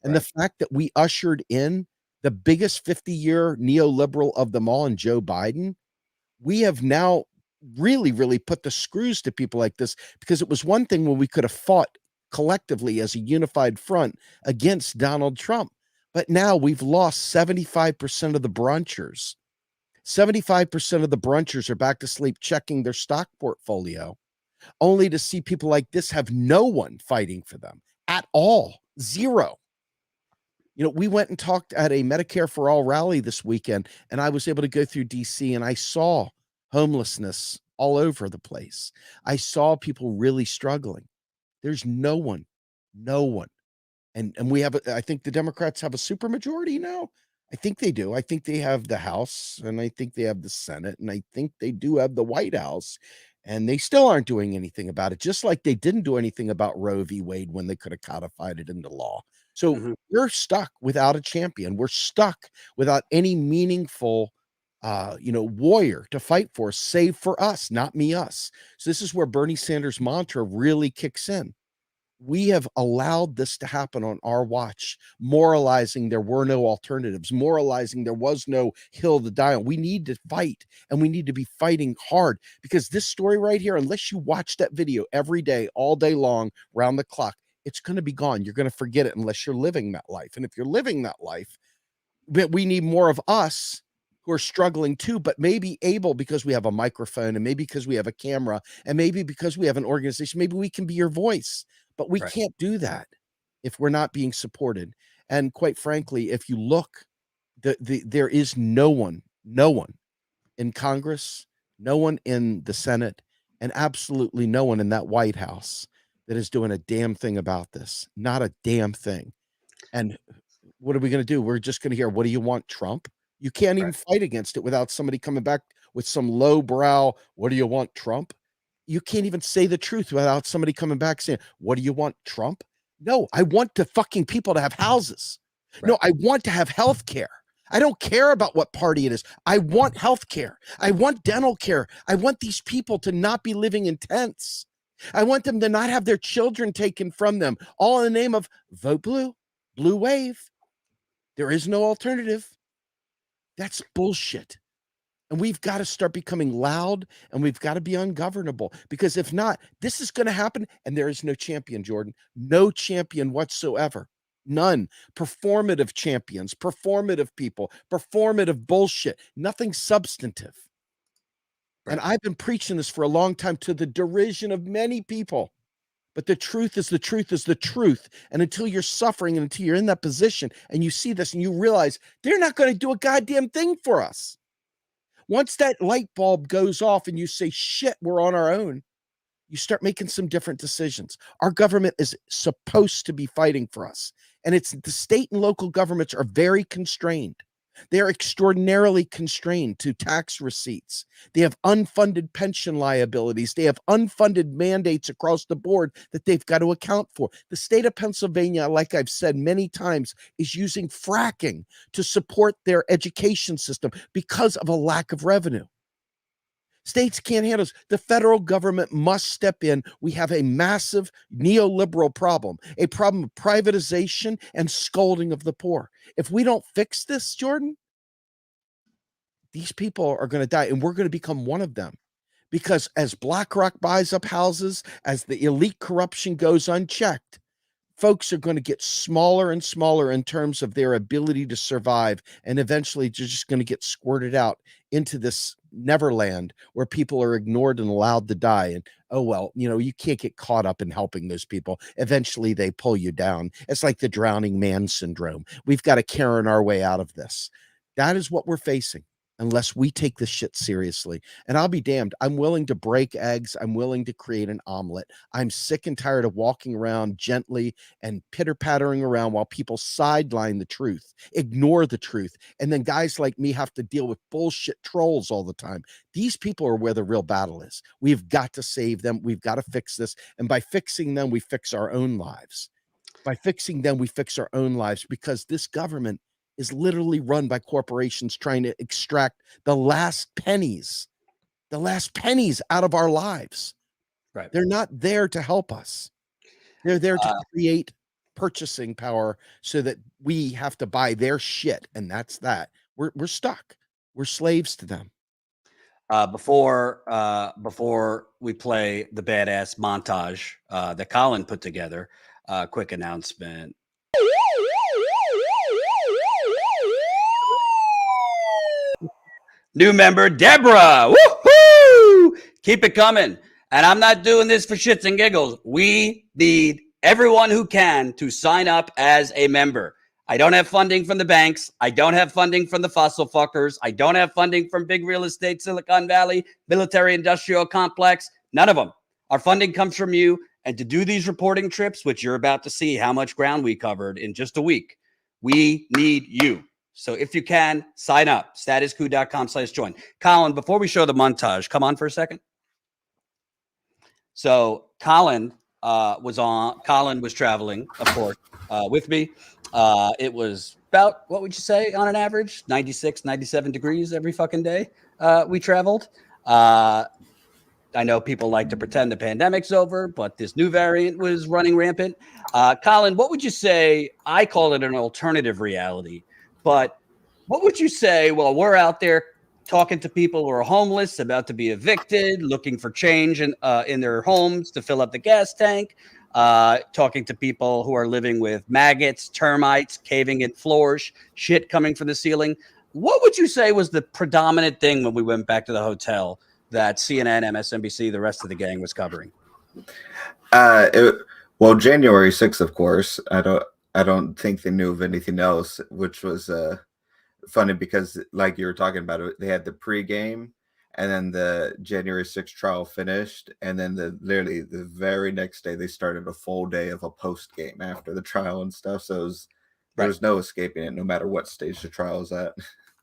And the fact that we ushered in the biggest 50-year neoliberal of them all in Joe Biden We have now really put the screws to people like this, because it was one thing when we could have fought collectively as a unified front against Donald Trump. But now we've lost 75% of the brunchers. 75% of the brunchers are back to sleep checking their stock portfolio, only to see people like this have no one fighting for them at all. Zero. You know, we went and talked at a Medicare for All rally this weekend, and I was able to go through DC, and I saw homelessness all over the place. I saw people really struggling. There's no one. And we have, I think the Democrats have a supermajority now. I think they do. I think they have the House, and I think they have the Senate, and I think they do have the White House, and they still aren't doing anything about it, just like they didn't do anything about Roe v. Wade when they could have codified it into law. So we're stuck without a champion. We're stuck without any meaningful warrior to fight for, save for us, not me, us. So this is where Bernie Sanders' mantra really kicks in. We have allowed this to happen on our watch, moralizing there were no alternatives, moralizing there was no hill to die on. We need to fight, and we need to be fighting hard, because this story right here, unless you watch that video every day, all day long, round the clock, it's going to be gone. You're going to forget it unless you're living that life. And if you're living that life, we need more of us who are struggling too, but maybe able, because we have a microphone, and maybe because we have a camera, and maybe because we have an organization, maybe we can be your voice. But we can't do that if we're not being supported. And quite frankly, if you look, there is no one in Congress, no one in the Senate, and absolutely no one in that White House that is doing a damn thing about this. Not a damn thing. And what are we going to do? We're just going to hear, what do you want, Trump? You can't even fight against it without somebody coming back with some lowbrow, what do you want, Trump? You can't even say the truth without somebody coming back saying, what do you want, Trump? No, I want the fucking people to have houses. No, I want to have health care. I don't care about what party it is. I want health care. I want dental care. I want these people to not be living in tents. I want them to not have their children taken from them, all in the name of vote blue, blue wave. There is no alternative. That's bullshit. And we've got to start becoming loud, and we've got to be ungovernable, because if not, this is going to happen, and there is no champion, Jordan. No champion whatsoever. None. Performative champions, performative people, performative bullshit. Nothing substantive. And I've been preaching this for a long time to the derision of many people. But the truth is the truth is the truth. And until you're suffering, and until you're in that position, and you see this and you realize they're not going to do a goddamn thing for us. Once that light bulb goes off and you say, shit, we're on our own, you start making some different decisions. Our government is supposed to be fighting for us. And it's the state and local governments are very constrained. They are extraordinarily constrained to tax receipts. They have unfunded pension liabilities. They have unfunded mandates across the board that they've got to account for. The state of Pennsylvania, like I've said many times, is using fracking to support their education system because of a lack of revenue. States can't handle this. The federal government must step in. We have a massive neoliberal problem, a problem of privatization and scolding of the poor. If we don't fix this, Jordan, these people are going to die, and we're going to become one of them. Because as BlackRock buys up houses, as the elite corruption goes unchecked, folks are going to get smaller and smaller in terms of their ability to survive, and eventually they're just going to get squirted out into this neverland where people are ignored and allowed to die. And oh well, you can't get caught up in helping those people. Eventually they pull you down. It's like the drowning man syndrome. We've got to Karen our way out of this. That is what we're facing unless we take this shit seriously. And I'll be damned. I'm willing to break eggs. I'm willing to create an omelet. I'm sick and tired of walking around gently and pitter-pattering around while people sideline the truth, ignore the truth. And then guys like me have to deal with bullshit trolls all the time. These people are where the real battle is. We've got to save them. We've got to fix this. And by fixing them, we fix our own lives. By fixing them, we fix our own lives, because this government is literally run by corporations trying to extract the last pennies out of our lives. Right. They're not there to help us. They're there to create purchasing power so that we have to buy their shit. And that's that. We're stuck. We're slaves to them.
Before we play the badass montage that Colin put together, quick announcement. New member Deborah. Woohoo! Keep it coming. And I'm not doing this for shits and giggles. We need everyone who can to sign up as a member. I don't have funding from the banks. I don't have funding from the fossil fuckers. I don't have funding from big real estate, Silicon Valley, military industrial complex. None of them. Our funding comes from you. And to do these reporting trips, which you're about to see how much ground we covered in just a week, we need you. So if you can, sign up. StatusCoup.com/join. Colin, before we show the montage, come on for a second. So Colin was traveling, of course, with me. It was about, what would you say, on an average, 96, 97 degrees every fucking day we traveled. I know people like to pretend the pandemic's over, but this new variant was running rampant. Colin, what would you say? I call it an alternative reality, but what would you say while we're out there talking to people who are homeless, about to be evicted, looking for change in their homes to fill up the gas tank, talking to people who are living with maggots, termites, caving in floors, shit coming from the ceiling? What would you say was the predominant thing when we went back to the hotel that CNN, MSNBC, the rest of the gang was covering?
Well, January 6th, of course. I don't think they knew of anything else, which was funny because, like you were talking about, they had the pregame, and then the January 6th trial finished, and then literally the very next day they started a full day of a post game after the trial and stuff. So there was no escaping it, no matter what stage the trial is at.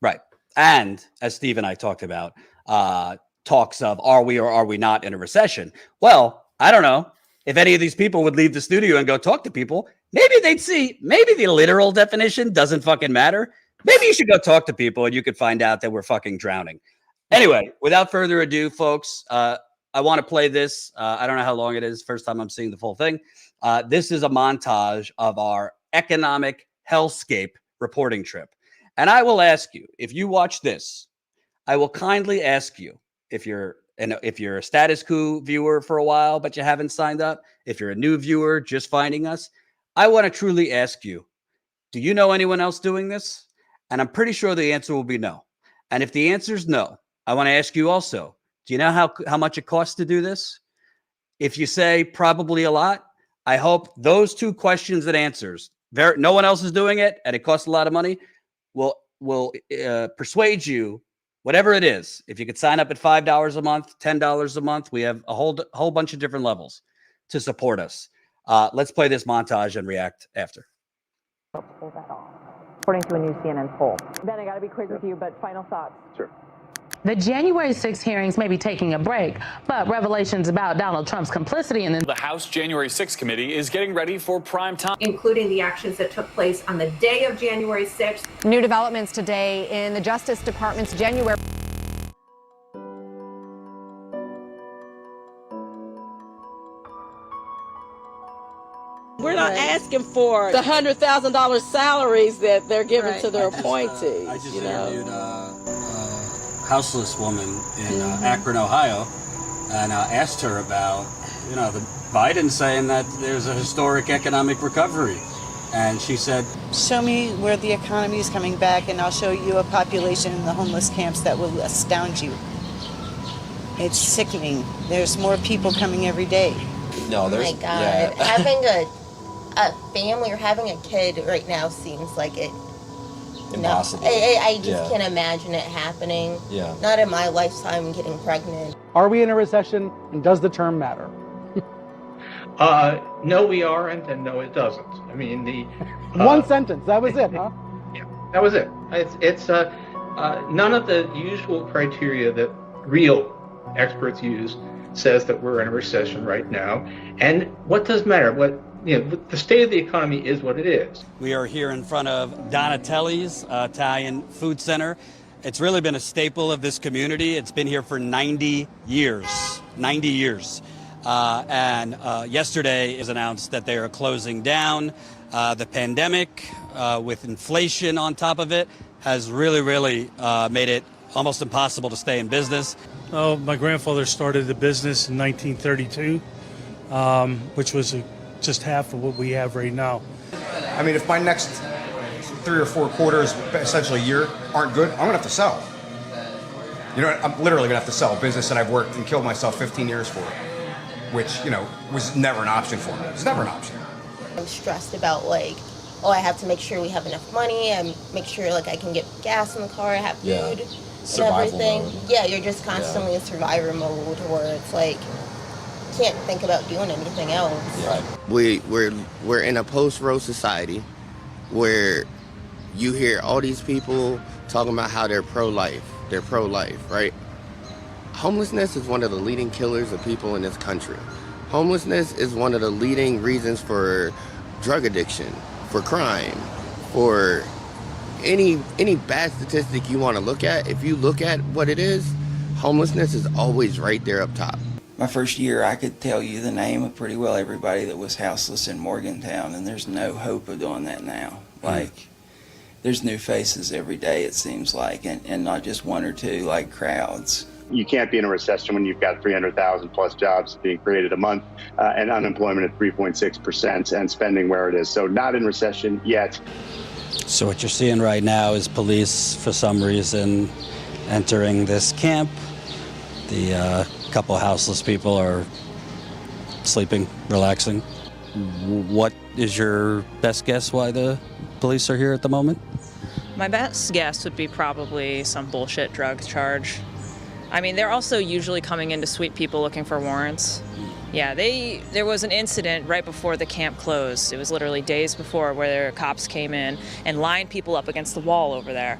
Right. And as Steve and I talked about, talks of are we or are we not in a recession? Well, I don't know. If any of these people would leave the studio and go talk to people, maybe they'd see, maybe the literal definition doesn't fucking matter. Maybe you should go talk to people and you could find out that we're fucking drowning. Anyway, without further ado, folks, I want to play this. I don't know how long it is. First time I'm seeing the full thing. This is a montage of our economic hellscape reporting trip. And I will ask you, if you watch this, I will kindly ask you, if you're a Status Coup viewer for a while, but you haven't signed up, if you're a new viewer just finding us, I want to truly ask you, do you know anyone else doing this? And I'm pretty sure the answer will be no. And if the answer is no, I want to ask you also, do you know how much it costs to do this? If you say probably a lot, I hope those two questions and answers, no one else is doing it and it costs a lot of money, will persuade you. Whatever it is, if you could sign up at $5 a month, $10 a month, we have a whole bunch of different levels to support us. Let's play this montage and react after.
Pull that off, according to a new CNN poll. Ben, I got to be quick with you, but final thoughts. Sure.
The January 6 hearings may be taking a break, but revelations about Donald Trump's complicity in
the House January 6 committee is getting ready for prime time,
including the actions that took place on the day of January 6th.
New developments today in the Justice Department's January.
We're not asking for the $100,000 salaries that they're giving to their appointees.
I just interviewed houseless woman in Akron, Ohio, and asked her about, the Biden saying that there's a historic economic recovery. And she said,
show me where the economy is coming back, and I'll show you a population in the homeless camps that will astound you. It's sickening. There's more people coming every day.
No, there's,
oh my God.
Yeah.
Having a family or having a kid right now seems like it.
Impossible.
No, I just can't imagine it happening.
Yeah.
Not in my lifetime, getting pregnant.
Are we in a recession, and does the term matter?
No, we aren't, and no, it doesn't. I mean,
one sentence. That was it, huh?
Yeah, that was it. It's none of the usual criteria that real experts use says that we're in a recession right now. And what does matter? The state of the economy is what it is.
We are here in front of Donatelli's Italian Food Center. It's really been a staple of this community. It's been here for 90 years. 90 years. And yesterday it was announced that they are closing down. The pandemic, with inflation on top of it, has really made it almost impossible to stay in business.
Oh, my grandfather started the business in 1932, which was just half of what we have right now.
I mean, if my next 3 or 4 quarters, essentially a year, aren't good, I'm gonna have to sell. You know, I'm literally gonna have to sell a business that I've worked and killed myself 15 years for, which, you know, was never an option for me. It's never an option.
I'm stressed about like, oh, I have to make sure we have enough money and make sure like I can get gas in the car, I have food and everything.
Mode.
Yeah, you're just constantly in survivor mode where it's like, can't think about doing anything else.
Right.
We're in a post-roe society where you hear all these people talking about how they're pro-life, right? Homelessness is one of the leading killers of people in this country. Homelessness is one of the leading reasons for drug addiction, for crime, for any bad statistic you want to look at. If you look at what it is, homelessness is always right there up top.
My first year, I could tell you the name of pretty well everybody that was houseless in Morgantown, and there's no hope of doing that now. Like, there's new faces every day, it seems like, and not just one or two, like crowds.
You can't be in a recession when you've got 300,000 plus jobs being created a month and unemployment at 3.6% and spending where it is. So not in recession yet.
So what you're seeing right now is police, for some reason, entering this camp. The couple houseless people are sleeping, relaxing. What is your best guess why the police are here at the moment?
My best guess would be probably some bullshit drug charge. I mean, they're also usually coming in to sweep people looking for warrants. Yeah, there was an incident right before the camp closed. It was literally days before where cops came in and lined people up against the wall over there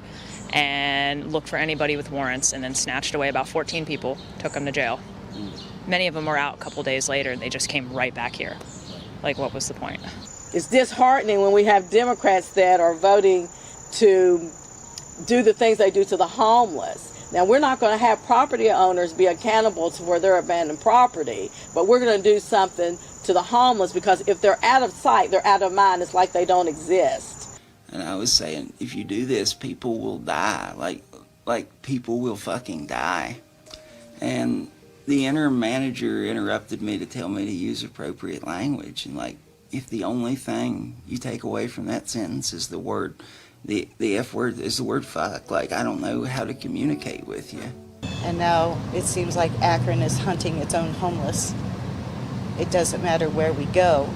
and looked for anybody with warrants and then snatched away about 14 people, took them to jail. Many of them were out a couple days later and they just came right back here. Like, what was the point?
It's disheartening when we have Democrats that are voting to do the things they do to the homeless. Now, we're not going to have property owners be accountable for their abandoned property, but we're going to do something to the homeless because if they're out of sight, they're out of mind. It's like they don't exist.
And I was saying, if you do this, people will die. Like people will fucking die. And the interim manager interrupted me to tell me to use appropriate language. And like, if the only thing you take away from that sentence is the word, the F word is the word fuck, like I don't know how to communicate with you.
And now it seems like Akron is hunting its own homeless. It doesn't matter where we go.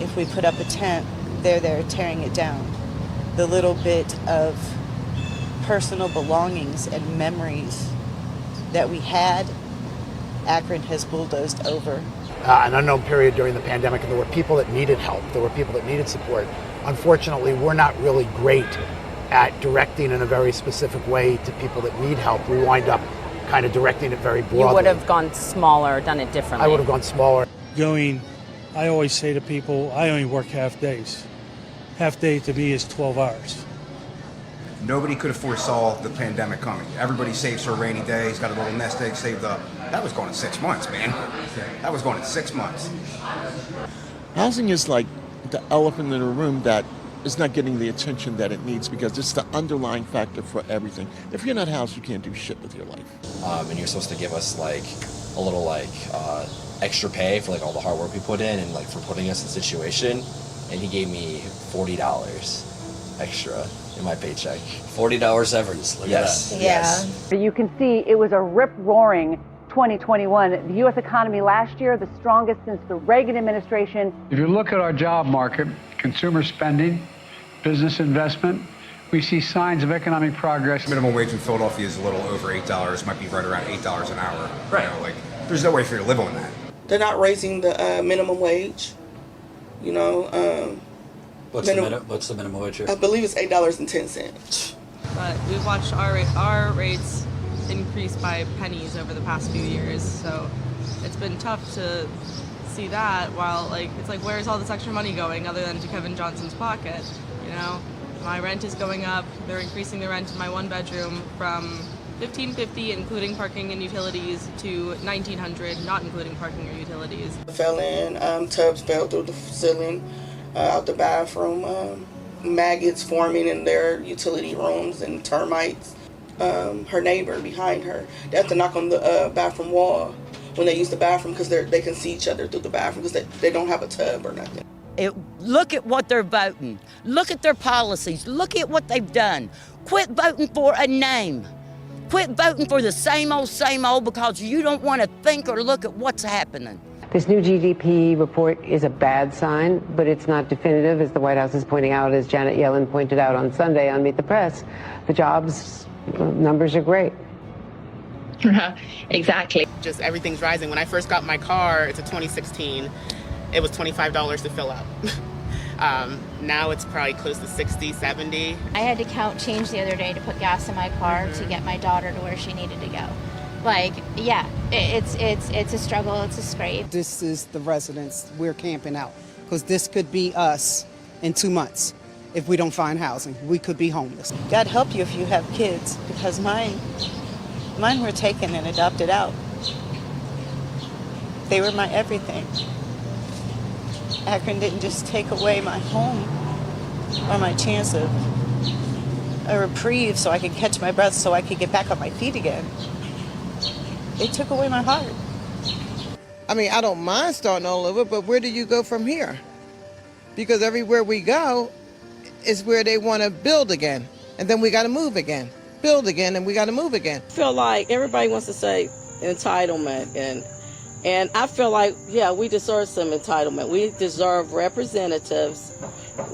If we put up a tent, they're there tearing it down. The little bit of personal belongings and memories that we had, Akron has bulldozed over.
An unknown period during the pandemic, and there were people that needed help. There were people that needed support. Unfortunately, we're not really great at directing in a very specific way to people that need help. We wind up kind of directing it very broadly.
You would have gone smaller, done it differently.
I would have gone smaller.
I always say to people, I only work half days. Half day to me is 12 hours.
Nobody could have foresaw the pandemic coming. Everybody saves for a rainy day. He's got a little nest egg saved up. That was going in 6 months, man. That was going in 6 months.
Housing is like the elephant in the room that is not getting the attention that it needs because it's the underlying factor for everything. If you're not housed, you can't do shit with your life.
And you're supposed to give us like a little like extra pay for like all the hard work we put in and like for putting us in the situation. And he gave me $40 extra in my paycheck.
$40 severance. Look
yes.
at that.
Yes.
You can see it was a rip-roaring 2021. The U.S. economy last year, the strongest since the Reagan administration.
If you look at our job market, consumer spending, business investment, we see signs of economic progress.
Minimum wage in Philadelphia is a little over $8. Might be right around $8 an hour.
Right.
You know, like, there's no way for you to live on that.
They're not raising the minimum wage. You know,
What's the minimum wage here?
I believe it's $8.10.
But we've watched our rates increase by pennies over the past few years, so it's been tough to see that. While it's like, where's all this extra money going other than to Kevin Johnson's pocket? You know, my rent is going up. They're increasing the rent in my one bedroom from $1,550 including parking and utilities to $1,900 not including parking or utilities.
Fell in, tubs fell through the ceiling, out the bathroom, maggots forming in their utility rooms and termites.
her neighbor behind her. They have to knock on the bathroom wall when they use the bathroom because they can see each other through the bathroom because they don't have a tub or nothing.
Look at what they're voting. Look at their policies. Look at what they've done. Quit voting for a name. Quit voting for the same old because you don't want to think or look at what's happening.
This new GDP report is a bad sign, but it's not definitive, as the White House is pointing out, as Janet Yellen pointed out on Sunday on Meet the Press. The jobs numbers are great.
Exactly.
Just everything's rising. When I first got my car, it's a 2016, it was $25 to fill up. Now it's probably close to 60, 70.
I had to count change the other day to put gas in my car to get my daughter to where she needed to go. Like, yeah, it's a struggle, it's a scrape.
This is the residents we're camping out, because this could be us in 2 months if we don't find housing. We could be homeless.
God help you if you have kids, because mine were taken and adopted out. They were my everything. Akron didn't just take away my home or my chance of a reprieve so I could catch my breath so I could get back on my feet again. They took away my heart.
I mean, I don't mind starting all over, but where do you go from here? Because everywhere we go is where they want to build again. And then we got to move again. Build again, and we got to move again.
I feel like everybody wants to say entitlement, and I feel like, yeah, we deserve some entitlement. We deserve representatives.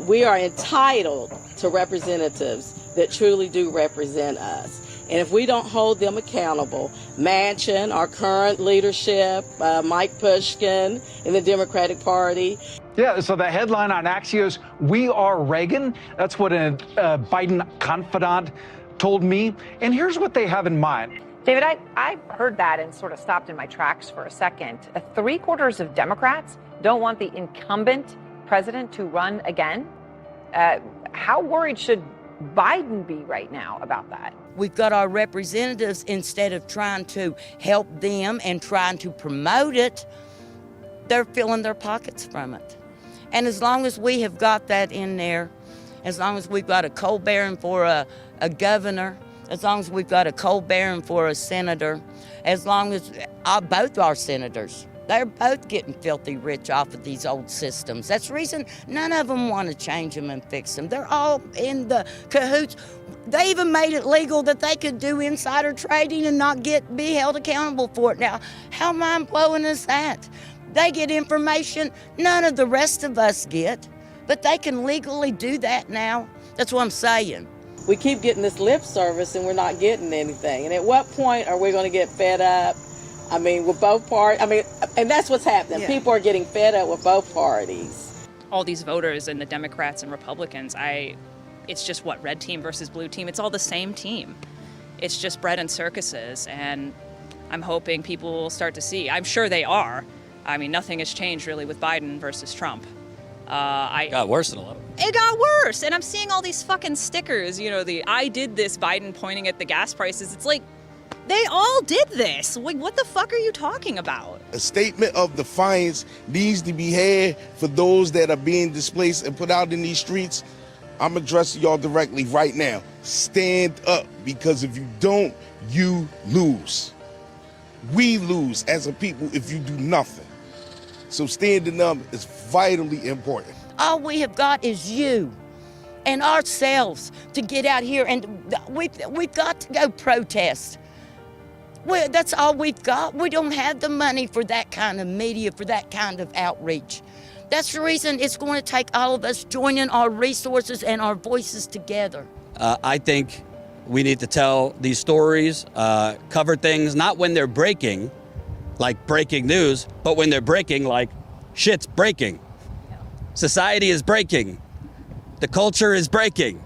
We are entitled to representatives that truly do represent us. And if we don't hold them accountable, Manchin, our current leadership, Mike Pushkin in the Democratic Party.
Yeah, so the headline on Axios, "We are Reagan." That's what a Biden confidant told me. And here's what they have in mind.
David, I heard that and sort of stopped in my tracks for a second. 3/4 of Democrats don't want the incumbent president to run again. How worried should Biden be right now about that?
We've got our representatives, instead of trying to help them and trying to promote it, they're filling their pockets from it. And as long as we have got that in there, as long as we've got a coal baron for a governor, as long as we've got a coal baron for a senator, as long as both our senators, they're both getting filthy rich off of these old systems. That's the reason none of them want to change them and fix them. They're all in the cahoots. They even made it legal that they could do insider trading and not be held accountable for it. Now, how mind-blowing is that? They get information none of the rest of us get, but they can legally do that now. That's what I'm saying.
We keep getting this lip service and we're not getting anything. And at what point are we going to get fed up? I mean, with both parties. I mean, and that's what's happening. Yeah. People are getting fed up with both parties.
All these voters and the Democrats and Republicans, it's just what, red team versus blue team? It's all the same team. It's just bread and circuses, and I'm hoping people will start to see. I'm sure they are. I mean, nothing has changed really with Biden versus Trump.
It got worse in a lot of ways.
It got worse, and I'm seeing all these fucking stickers, you know, the "I did this" Biden pointing at the gas prices. It's like, they all did this. Like, what the fuck are you talking about?
A statement of defiance needs to be had for those that are being displaced and put out in these streets. I'm addressing y'all directly right now. Stand up, because if you don't, you lose. We lose as a people if you do nothing. So standing up is vitally important.
All we have got is you and ourselves to get out here, and we've got to go protest. Well, that's all we've got. We don't have the money for that kind of media, for that kind of outreach. That's the reason it's going to take all of us joining our resources and our voices together.
I think we need to tell these stories, cover things, not when they're breaking, like breaking news, but when they're breaking, like shit's breaking. Society is breaking. The culture is breaking.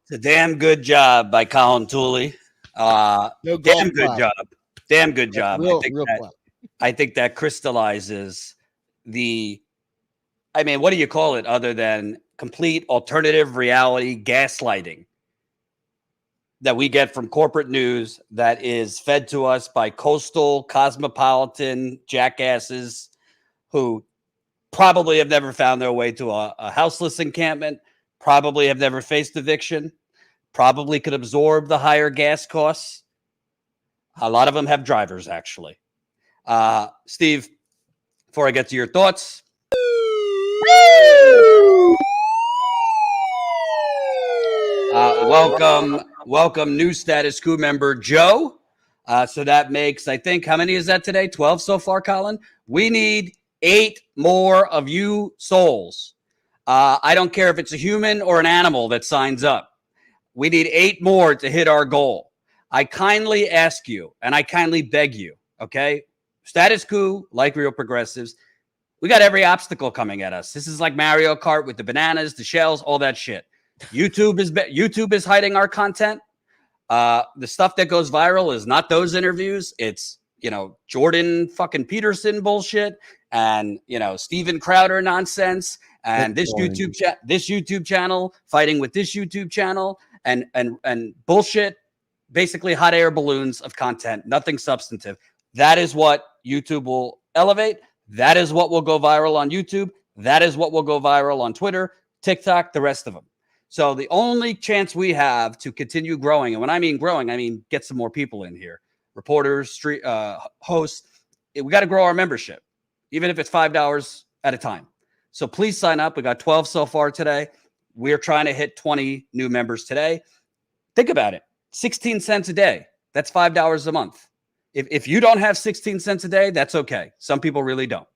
It's a damn good job by Colin Tooley. Damn good job. Damn good job. I think that crystallizes what do you call it other than complete alternative reality gaslighting? that we get from corporate news that is fed to us by coastal cosmopolitan jackasses who probably have never found their way to a houseless encampment, probably have never faced eviction, probably could absorb the higher gas costs. A lot of them have drivers, actually. Steve, before I get to your thoughts, welcome new Status Coup member Joe. So that makes, I think, how many is that today? 12 so far, Colin? We need 8 more of you souls. I don't care if it's a human or an animal that signs up. We need 8 more to hit our goal. I kindly ask you, and I kindly beg you, okay? Status Coup, like real progressives, we got every obstacle coming at us. This is like Mario Kart with the bananas, the shells, all that shit. YouTube is hiding our content. The stuff that goes viral is not those interviews. It's, Jordan fucking Peterson bullshit and, Steven Crowder nonsense and this YouTube channel fighting with this YouTube channel and bullshit, basically hot air balloons of content, nothing substantive. That is what YouTube will elevate. That is what will go viral on YouTube. That is what will go viral on Twitter, TikTok, the rest of them. So the only chance we have to continue growing, and when I mean growing, I mean get some more people in here, reporters, street hosts. We got to grow our membership, even if it's $5 at a time. So please sign up. We got 12 so far today. We're trying to hit 20 new members today. Think about it. 16 cents a day. That's $5 a month. If you don't have 16 cents a day, that's okay. Some people really don't.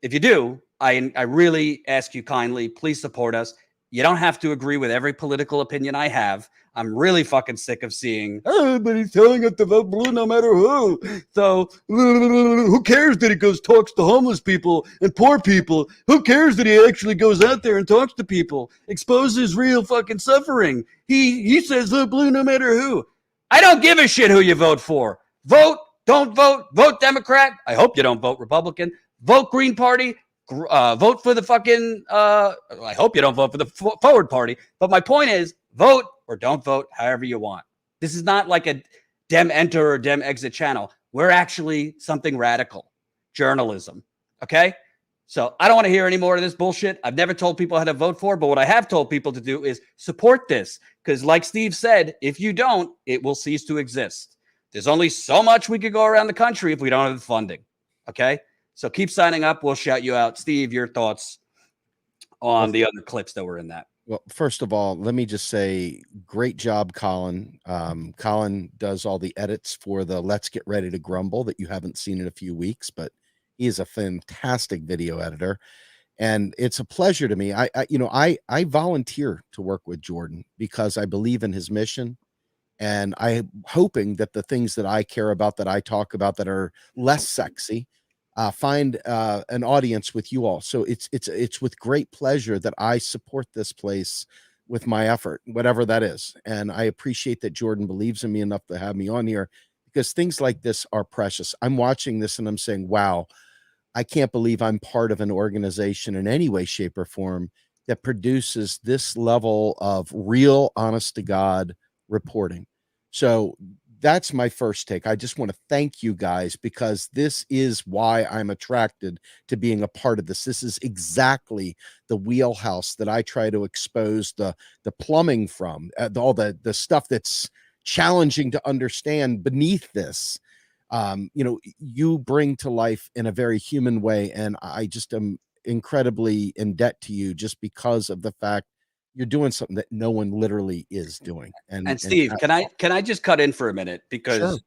If you do, I really ask you kindly, please support us. You don't have to agree with every political opinion I have. I'm really fucking sick of seeing, but he's telling us to vote blue no matter who. So who cares that he talks to homeless people and poor people? Who cares that he actually goes out there and talks to people, exposes real fucking suffering? He says vote blue no matter who. I don't give a shit who you vote for. Vote, don't vote, vote Democrat. I hope you don't vote Republican. Vote Green Party. Vote for the fucking, I hope you don't vote for the Forward Party. But my point is, vote or don't vote however you want. This is not like a Dem enter or Dem exit channel. We're actually something radical. Journalism. Okay? So I don't want to hear any more of this bullshit. I've never told people how to vote for, but what I have told people to do is support this. Because like Steve said, if you don't, it will cease to exist. There's only so much we could go around the country if we don't have the funding. Okay? So keep signing up. We'll shout you out. Steve, your thoughts on the other clips that were in that.
Well, first of all, let me just say, great job, Colin. Colin does all the edits for the Let's Get Ready to Grumble that you haven't seen in a few weeks, but he is a fantastic video editor. And it's a pleasure to me. I volunteer to work with Jordan because I believe in his mission. And I'm hoping that the things that I care about, that I talk about, that are less sexy, find an audience with you all. So it's with great pleasure that I support this place with my effort, whatever that is. And I appreciate that Jordan believes in me enough to have me on here, because things like this are precious. I'm watching this and I'm saying, wow, I can't believe I'm part of an organization in any way, shape, or form that produces this level of real, honest to God reporting. So that's my first take. I just want to thank you guys, because this is why I'm attracted to being a part of this. This is exactly the wheelhouse that I try to expose the plumbing from, all the stuff that's challenging to understand beneath this. You bring to life in a very human way, and I just am incredibly in debt to you just because of the fact you're doing something that no one literally is doing. And
Steve, can I just cut in for a minute? Because
Sure.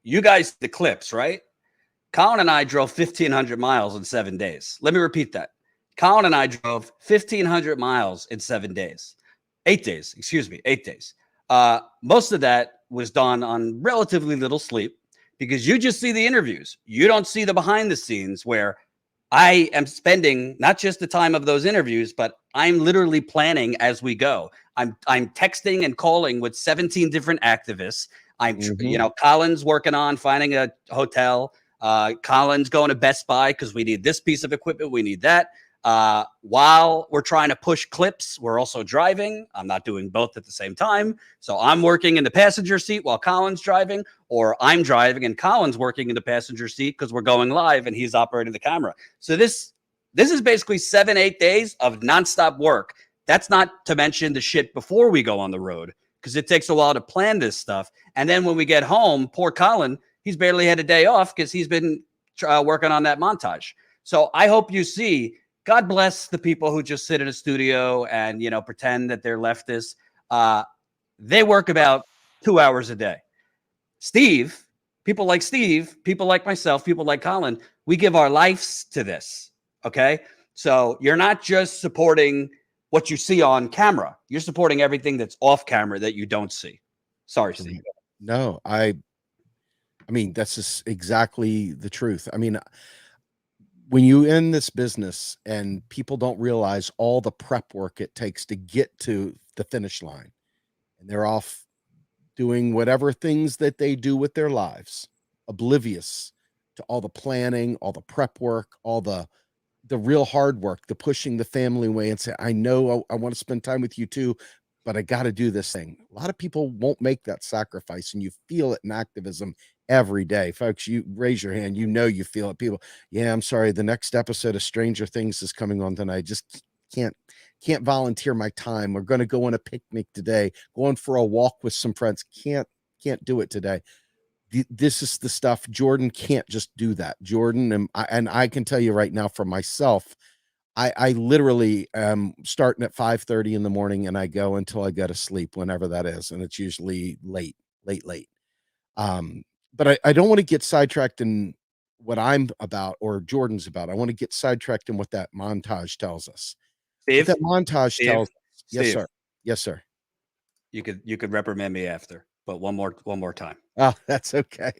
You guys, the clips, right? Colin and I drove 1,500 miles in 7 days. Let me repeat that. Colin and I drove 1,500 miles in 7 days. 8 days, excuse me, 8 days. Most of that was done on relatively little sleep, because you just see the interviews. You don't see the behind the scenes where I am spending not just the time of those interviews, but I'm literally planning as we go. I'm texting and calling with 17 different activists. Colin's working on finding a hotel. Colin's going to Best Buy because we need this piece of equipment. We need that. While we're trying to push clips, we're also driving. I'm not doing both at the same time. So I'm working in the passenger seat while Colin's driving, or I'm driving and Colin's working in the passenger seat because we're going live and he's operating the camera. So this is basically 7-8 days of nonstop work. That's not to mention the shit before we go on the road, because it takes a while to plan this stuff. And then when we get home, poor Colin, he's barely had a day off because he's been working on that montage. So I hope you see, God bless the people who just sit in a studio and, pretend that they're leftists. They work about 2 hours a day. Steve, people like myself, people like Colin, we give our lives to this. Okay. So you're not just supporting what you see on camera. You're supporting everything that's off camera that you don't see. Sorry, Steve.
No, I mean, that's just exactly the truth. I mean, when you in this business and people don't realize all the prep work it takes to get to the finish line, and they're off doing whatever things that they do with their lives, oblivious to all the planning, all the prep work, all the real hard work, the pushing the family away and say, I know I want to spend time with you too, but I got to do this thing. A lot of people won't make that sacrifice, and you feel it in activism every day. Folks, you raise your hand, you feel it. People, yeah, I'm sorry, the next episode of Stranger Things is coming on tonight. Just can't volunteer my time. We're going to go on a picnic today, going for a walk with some friends. Can't do it today. This is the stuff. Jordan can't just do that. Jordan, and I can tell you right now for myself, I literally am starting at 5:30 in the morning, and I go until I go to sleep, whenever that is, and it's usually late. But I don't want to get sidetracked in what I'm about or Jordan's about. I want to get sidetracked in what that montage tells us.
Steve,
What that montage tells us. Yes,
Steve,
sir. Yes, sir.
You could reprimand me after, but one more time.
Oh, that's okay.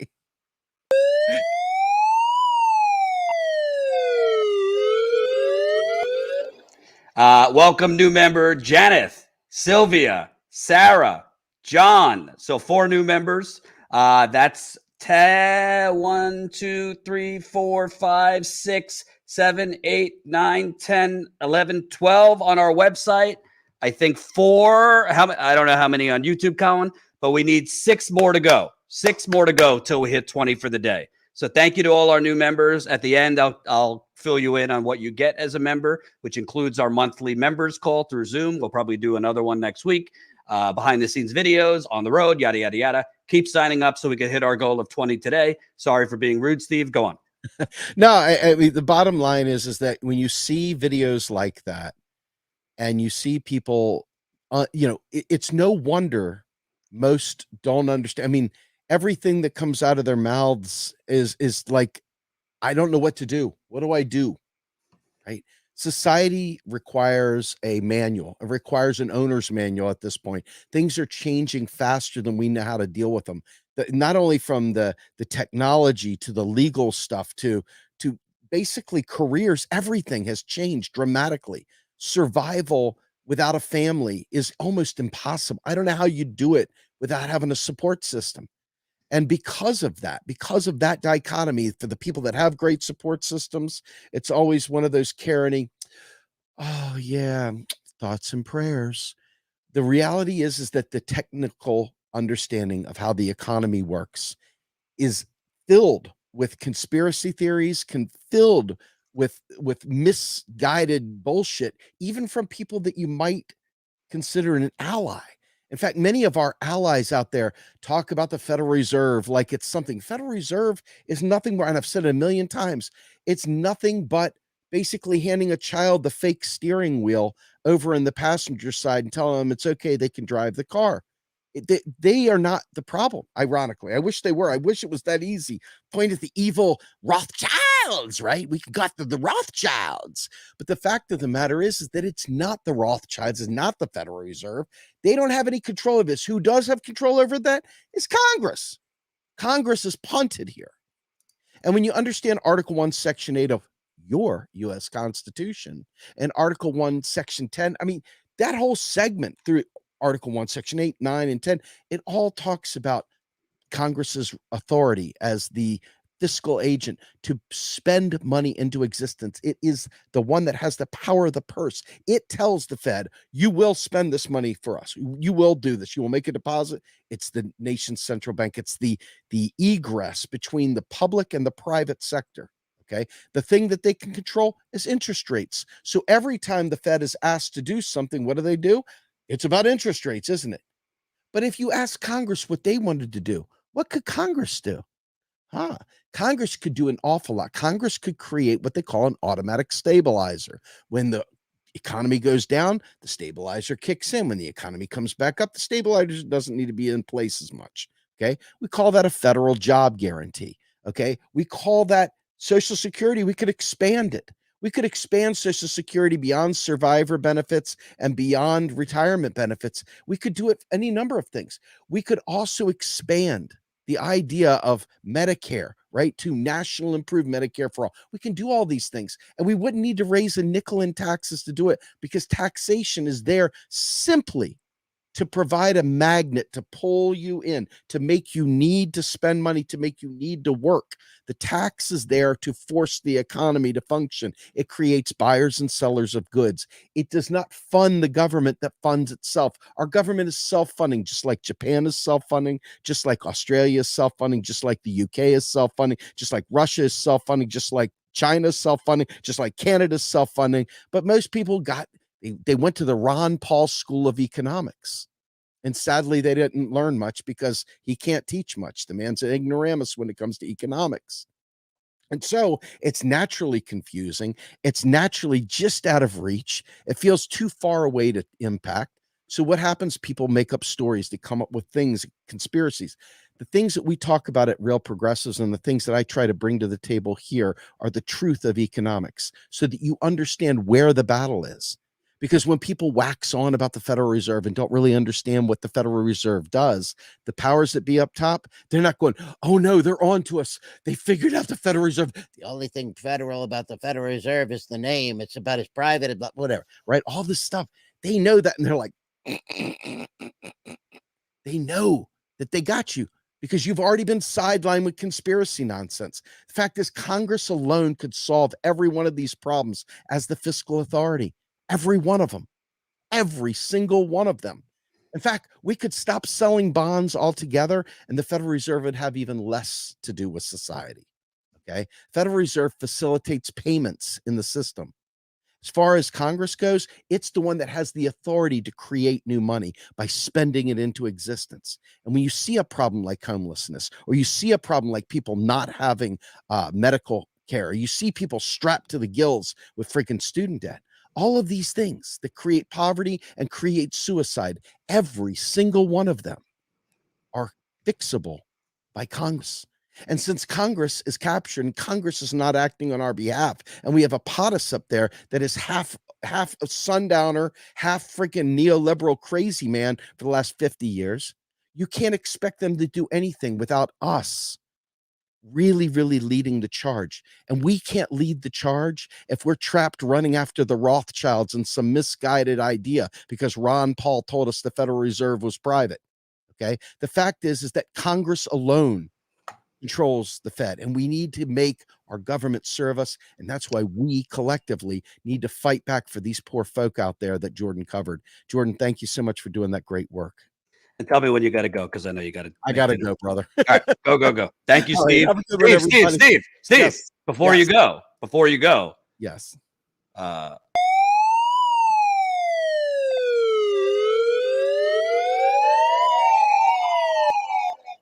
Welcome new member Janeth, Sylvia, Sarah, John. So 4 new members. That's 1, 2, 3, 4, 5, 6, 7, 8, 9, 10, 11, 12 on our website. I think 4. I don't know how many on YouTube, Colin, but we need 6 more to go. 6 more to go till we hit 20 for the day. So thank you to all our new members. At the end, I'll fill you in on what you get as a member, which includes our monthly members call through Zoom. We'll probably do another one next week. Behind the scenes videos, on the road, yada, yada, yada. Keep signing up so we can hit our goal of 20 today. Sorry for being rude, Steve. Go on.
No, I mean, the bottom line is that when you see videos like that and you see people, it's no wonder most don't understand. I mean, everything that comes out of their mouths is like, I don't know what to do. What do I do? Right? Society requires a manual. It requires an owner's manual at this point. Things are changing faster than we know how to deal with them. Not only from the technology to the legal stuff to basically careers, everything has changed dramatically. Survival without a family is almost impossible. I don't know how you do it without having a support system. And because of that dichotomy, for the people that have great support systems, it's always one of those carroting, oh yeah, thoughts and prayers. The reality is that the technical understanding of how the economy works is filled with conspiracy theories, filled with misguided bullshit, even from people that you might consider an ally. In fact, many of our allies out there talk about the Federal Reserve like it's something. Federal Reserve is nothing more, and I've said it a million times, it's nothing but basically handing a child the fake steering wheel over in the passenger side and telling them it's okay, they can drive the car. They are not the problem, ironically. I wish they were. I wish it was that easy. Point at the evil Rothschilds, right? We got the Rothschilds. But the fact of the matter is that it's not the Rothschilds, it's not the Federal Reserve. They don't have any control of this. Who does have control over that is Congress. Congress is punted here. And when you understand Article 1, Section 8 of your U.S. Constitution and Article 1, Section 10, I mean, that whole segment through Article 1, Section 8, 9, and 10, it all talks about Congress's authority as the fiscal agent to spend money into existence. It is the one that has the power of the purse. It tells the Fed, you will spend this money for us. You will do this. You will make a deposit. It's the nation's central bank. It's the egress between the public and the private sector. Okay. The thing that they can control is interest rates. So every time the Fed is asked to do something, what do? It's about interest rates, isn't it? But if you ask Congress what they wanted to do, what could Congress do? Congress could do an awful lot. Congress could create what they call an automatic stabilizer. When the economy goes down, the stabilizer kicks in. When the economy comes back up, the stabilizer doesn't need to be in place as much. Okay. We call that a federal job guarantee. Okay. We call that Social Security. We could expand it. We could expand Social Security beyond survivor benefits and beyond retirement benefits. We could do it any number of things. We could also expand the idea of Medicare, right, to national improved Medicare for all. We can do all these things, and we wouldn't need to raise a nickel in taxes to do it, because taxation is there simply to provide a magnet to pull you in, to make you need to spend money, to make you need to work. The tax is there to force the economy to function. It creates buyers and sellers of goods. It does not fund the government that funds itself. Our government is self-funding, just like Japan is self-funding, just like Australia is self-funding, just like the UK is self-funding, just like Russia is self-funding, just like China is self-funding, just like Canada is self-funding. But most people they went to the Ron Paul School of Economics. And sadly, they didn't learn much, because he can't teach much. The man's an ignoramus when it comes to economics. And so it's naturally confusing. It's naturally just out of reach. It feels too far away to impact. So what happens? People make up stories. They come up with things, conspiracies. The things that we talk about at Real Progressives and the things that I try to bring to the table here are the truth of economics, so that you understand where the battle is. Because when people wax on about the Federal Reserve and don't really understand what the Federal Reserve does, the powers that be up top, they're not going, oh no, they're on to us. They figured out the Federal Reserve. The only thing federal about the Federal Reserve is the name. It's about as private, about whatever, right? All this stuff. They know that, and they're like, they know that they got you, because you've already been sidelined with conspiracy nonsense. The fact is, Congress alone could solve every one of these problems as the fiscal authority. Every one of them, every single one of them. In fact, we could stop selling bonds altogether, and the Federal Reserve would have even less to do with society. Okay. Federal Reserve facilitates payments in the system. As far as Congress goes, it's the one that has the authority to create new money by spending it into existence. And when you see a problem like homelessness, or you see a problem like people not having medical care, or you see people strapped to the gills with freaking student debt, all of these things that create poverty and create suicide, every single one of them are fixable by Congress. And since Congress is captured and Congress is not acting on our behalf, and we have a POTUS up there that is half a sundowner, half freaking neoliberal crazy man for the last 50 years, you can't expect them to do anything without us really leading the charge. And we can't lead the charge if we're trapped running after the Rothschilds and some misguided idea because Ron Paul told us the Federal Reserve was private. Okay. The fact is that Congress alone controls the Fed, and we need to make our government serve us. And that's why we collectively need to fight back for these poor folk out there that Jordan covered. Jordan, thank you so much for doing that great work.
And tell me when you got to go, because I know you got to.
I got to go, brother.
All right, go. Thank you, Steve.
Right,
Steve. Yes. Before you go.
Yes.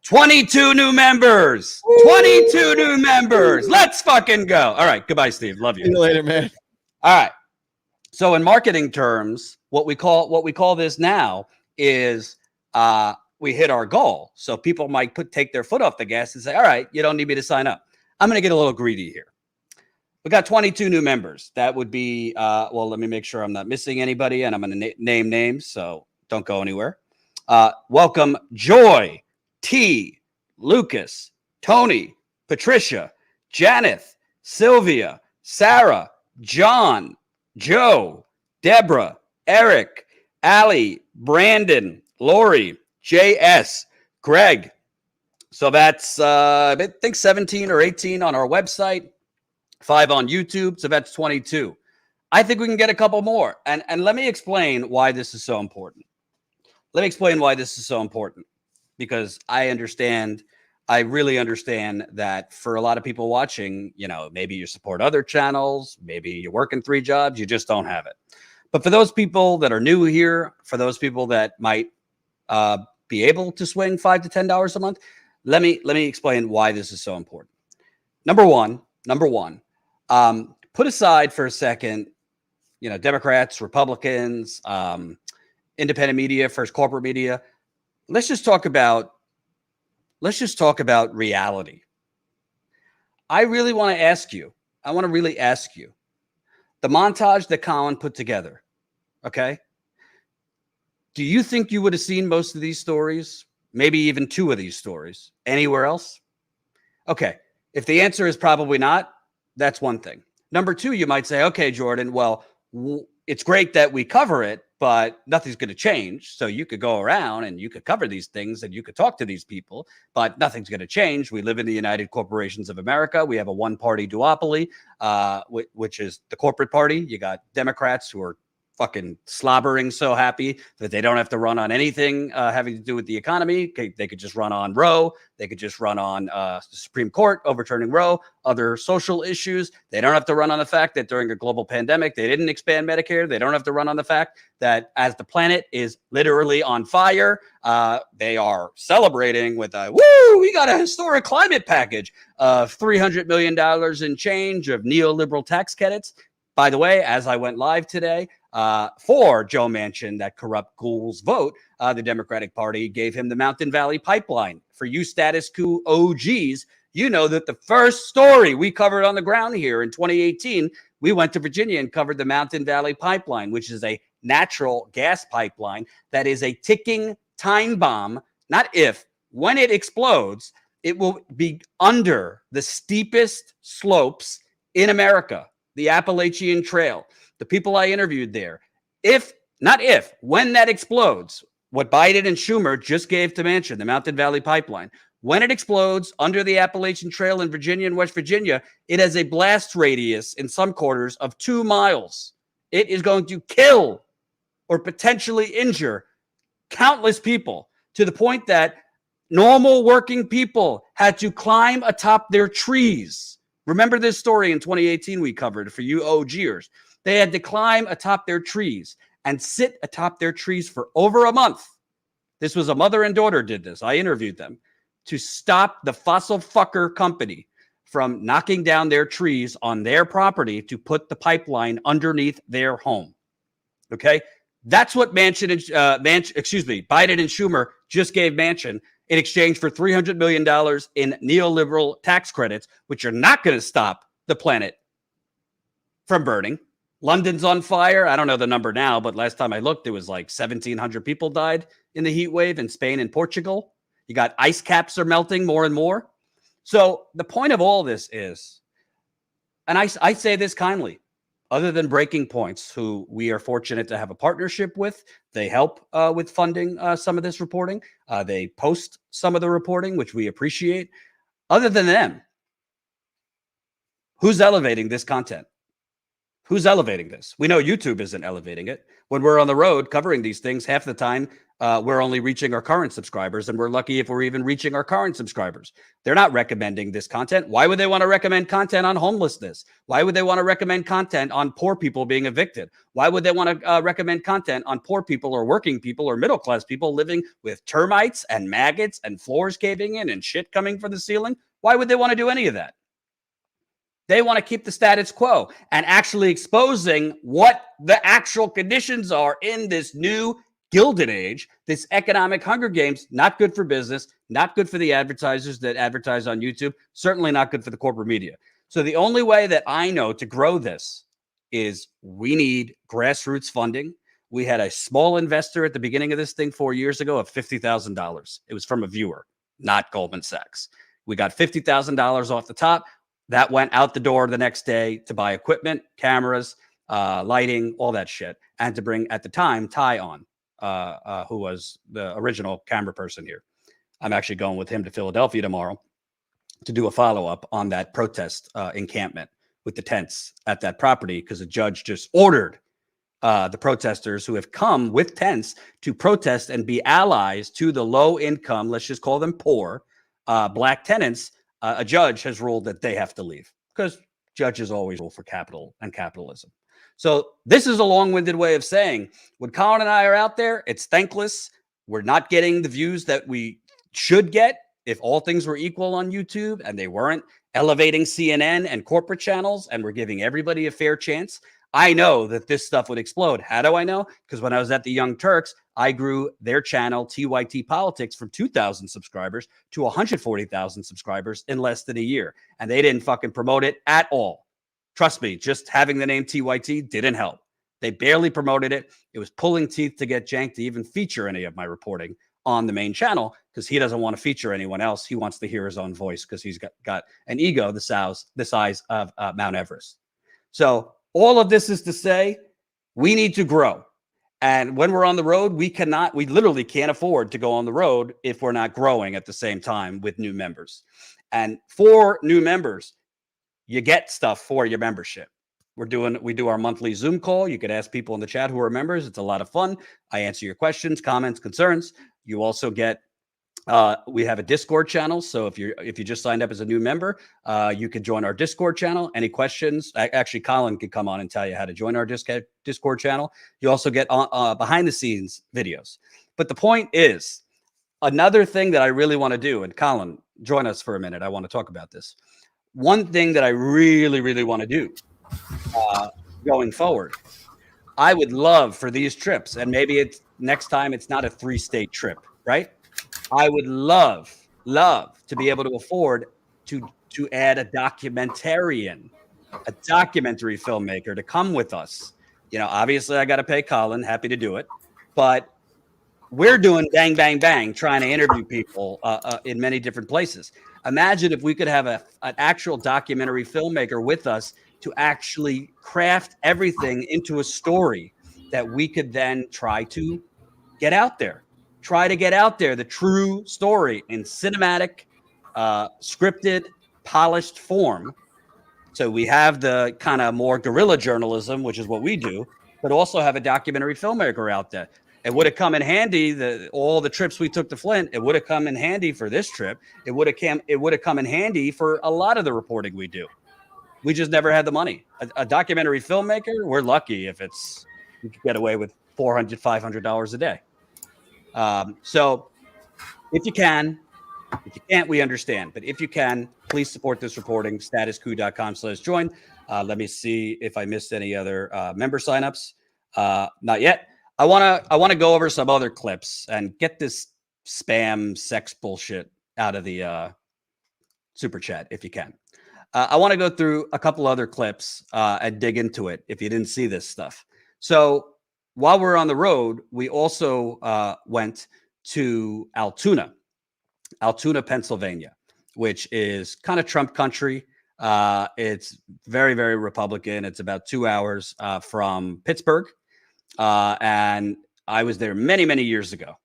22 new members. 22 new members. Let's fucking go. All right. Goodbye, Steve. Love you.
See you later, man.
All right. So in marketing terms, what we call this now is we hit our goal. So people might take their foot off the gas and say, all right, you don't need me to sign up. I'm going to get a little greedy here. We got 22 new members. That would be, well, let me make sure I'm not missing anybody, and I'm going to name names, so don't go anywhere. Welcome Joy, T, Lucas, Tony, Patricia, Janeth, Sylvia, Sarah, John, Joe, Deborah, Eric, Allie, Brandon, Lori, JS, Greg, So that's, I think 17 or 18 on our website, 5 on YouTube. So that's 22. I think we can get a couple more. And let me explain why this is so important. Let me explain why this is so important, because I really understand that for a lot of people watching, maybe you support other channels, maybe you're working 3 jobs, you just don't have it. But for those people that are new here, for those people that might be able to swing $5 to $10 a month, let me explain why this is so important. Number one, put aside for a second, Democrats, Republicans, independent media, first corporate media. Let's just talk about reality. I really want to really ask you, the montage that Colin put together, okay? Do you think you would have seen most of these stories, maybe even 2 of these stories, anywhere else? Okay, if the answer is probably not, that's one thing. Number 2, you might say, okay, Jordan, well, it's great that we cover it, but nothing's going to change. So you could go around and you could cover these things and you could talk to these people, but nothing's going to change. We live in the United Corporations of America. We have a one-party duopoly, which is the corporate party. You got Democrats who are fucking slobbering so happy that they don't have to run on anything having to do with the economy. They could just run on Roe. They could just run on the Supreme Court overturning Roe, other social issues. They don't have to run on the fact that during a global pandemic, they didn't expand Medicare. They don't have to run on the fact that as the planet is literally on fire, they are celebrating with we got a historic climate package of $300 million in change of neoliberal tax credits. By the way, as I went live today, for Joe Manchin, that corrupt ghoul's vote, the Democratic Party gave him the Mountain Valley Pipeline. For you Status Coup OGs, you know that the first story we covered on the ground here in 2018, we went to Virginia and covered the Mountain Valley Pipeline, which is a natural gas pipeline that is a ticking time bomb. Not if, when it explodes, it will be under the steepest slopes in America, the Appalachian Trail. The people I interviewed there, when that explodes, what Biden and Schumer just gave to Manchin, the Mountain Valley Pipeline, when it explodes under the Appalachian Trail in Virginia and West Virginia, it has a blast radius in some quarters of 2 miles. It is going to kill or potentially injure countless people to the point that normal working people had to climb atop their trees. Remember this story in 2018 we covered for you OGers. They had to climb atop their trees and sit atop their trees for over a month. This was a mother and daughter did this. I interviewed them to stop the fossil fucker company from knocking down their trees on their property to put the pipeline underneath their home. Okay? That's what Biden and Schumer just gave Manchin in exchange for $300 million in neoliberal tax credits, which are not going to stop the planet from burning. London's on fire. I don't know the number now, but last time I looked, it was like 1,700 people died in the heat wave in Spain and Portugal. You got ice caps are melting more and more. So the point of all this is, and I say this kindly, other than Breaking Points, who we are fortunate to have a partnership with, they help with funding some of this reporting. They post some of the reporting, which we appreciate. Other than them, who's elevating this content? Who's elevating this? We know YouTube isn't elevating it. When we're on the road covering these things, half the time we're only reaching our current subscribers, and we're lucky if we're even reaching our current subscribers. They're not recommending this content. Why would they want to recommend content on homelessness? Why would they want to recommend content on poor people being evicted? Why would they want to recommend content on poor people or working people or middle-class people living with termites and maggots and floors caving in and shit coming from the ceiling? Why would they want to do any of that? They want to keep the status quo and actually exposing what the actual conditions are in this new Gilded Age, this economic Hunger Games. Not good for business, not good for the advertisers that advertise on YouTube, certainly not good for the corporate media. So the only way that I know to grow this is we need grassroots funding. We had a small investor at the beginning of this thing 4 years ago of $50,000. It was from a viewer, not Goldman Sachs. We got $50,000 off the top. That went out the door the next day to buy equipment, cameras, lighting, all that shit. And to bring, at the time, Ty on, who was the original camera person here. I'm actually going with him to Philadelphia tomorrow to do a follow-up on that protest encampment with the tents at that property, because a judge just ordered the protesters who have come with tents to protest and be allies to the low income, let's just call them poor, black tenants. A judge has ruled that they have to leave, because judges always rule for capital and capitalism. So this is a long-winded way of saying when Colin and I are out there, it's thankless. We're not getting the views that we should get if all things were equal on YouTube, and they weren't elevating CNN and corporate channels and we're giving everybody a fair chance. I know that this stuff would explode. How do I know? Because when I was at the Young Turks, I grew their channel, TYT Politics, from 2,000 subscribers to 140,000 subscribers in less than a year. And they didn't fucking promote it at all. Trust me, just having the name TYT didn't help. They barely promoted it. It was pulling teeth to get Cenk to even feature any of my reporting on the main channel, because he doesn't want to feature anyone else. He wants to hear his own voice because he's got an ego the size of Mount Everest. So all of this is to say, we need to grow. And when we're on the road, we literally can't afford to go on the road if we're not growing at the same time with new members. And for new members, you get stuff for your membership. We do our monthly Zoom call. You could ask people in the chat who are members. It's a lot of fun. I answer your questions, comments, concerns. You also get we have a Discord channel. So if you just signed up as a new member, you could join our Discord channel. Any questions? Actually, Colin could come on and tell you how to join our Discord channel. You also get behind the scenes videos. But the point is, another thing that I really want to do, and Colin, join us for a minute. I want to talk about this. One thing that I really, really want to do going forward, I would love for these trips, and maybe it's next time it's not a 3-state trip, right? I would love to be able to afford to add a documentary filmmaker to come with us. You know, obviously I got to pay Colin, happy to do it, but we're doing bang, bang, bang, trying to interview people in many different places. Imagine if we could have an actual documentary filmmaker with us to actually craft everything into a story that we could then try to get out there. Try to get out there the true story in cinematic, scripted, polished form. So we have the kind of more guerrilla journalism, which is what we do, but also have a documentary filmmaker out there. It would have come in handy, all the trips we took to Flint, it would have come in handy for this trip. It would have come in handy for a lot of the reporting we do. We just never had the money. A documentary filmmaker, we're lucky if we could get away with $400, $500 a day. So if you can, if you can't, we understand. But if you can, please support this reporting, statuscoup.com/join. Let me see if I missed any other member signups. Not yet. I want to go over some other clips and get this spam sex bullshit out of the super chat if you can. I want to go through a couple other clips and dig into it if you didn't see this stuff. So while we're on the road, we also went to Altoona, Pennsylvania, which is kind of Trump country. It's very, very Republican. It's about 2 hours from Pittsburgh. And I was there many, many years ago,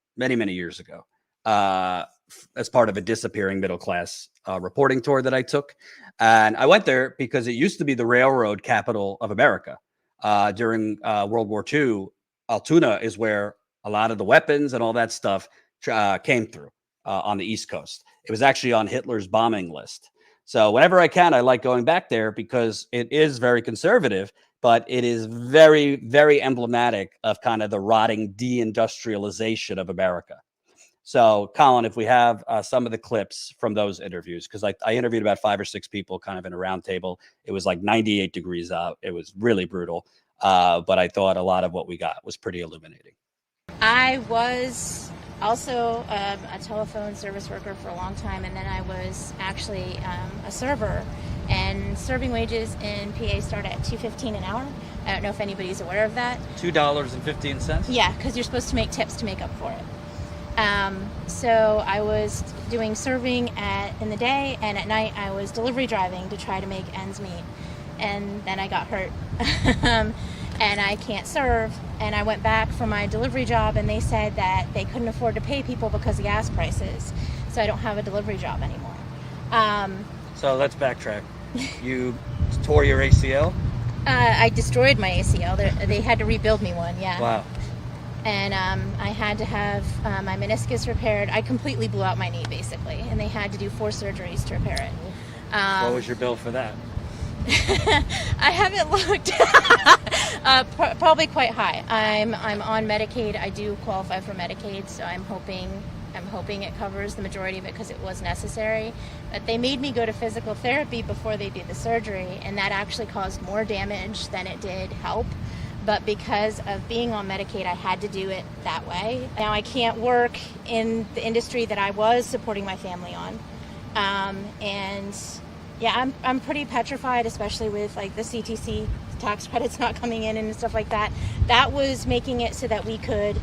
as part of a disappearing middle class reporting tour that I took. And I went there because it used to be the railroad capital of America. During World War II, Altoona is where a lot of the weapons and all that stuff came through on the East Coast. It was actually on Hitler's bombing list. So whenever I can, I like going back there because it is very conservative, but it is very, very emblematic of kind of the rotting deindustrialization of America. So, Colin, if we have some of the clips from those interviews, because I interviewed about 5 or 6 people kind of in a round table. It was like 98 degrees out. It was really brutal. But I thought a lot of what we got was pretty illuminating.
I was also a telephone service worker for a long time, and then I was actually a server. And serving wages in PA start at $2.15 an hour. I don't know if anybody's aware of that.
$2.15?
Yeah, because you're supposed to make tips to make up for it. So I was doing serving in the day, and at night I was delivery driving to try to make ends meet. And then I got hurt. And I can't serve. And I went back for my delivery job, and they said that they couldn't afford to pay people because of gas prices. so I don't have a delivery job anymore.
So let's backtrack. You tore your ACL?
I destroyed my ACL. They had to rebuild me one, yeah.
Wow.
And I had to have my meniscus repaired. I completely blew out my knee, basically, and they had to do 4 surgeries to repair it.
What was your bill for that?
I haven't looked. Probably quite high. I'm on Medicaid. I do qualify for Medicaid, so I'm hoping it covers the majority of it because it was necessary. But they made me go to physical therapy before they did the surgery, and that actually caused more damage than it did help. But because of being on Medicaid, I had to do it that way. Now I can't work in the industry that I was supporting my family on. And yeah, I'm pretty petrified, especially with like the CTC tax credits not coming in and stuff like that. That was making it so that we could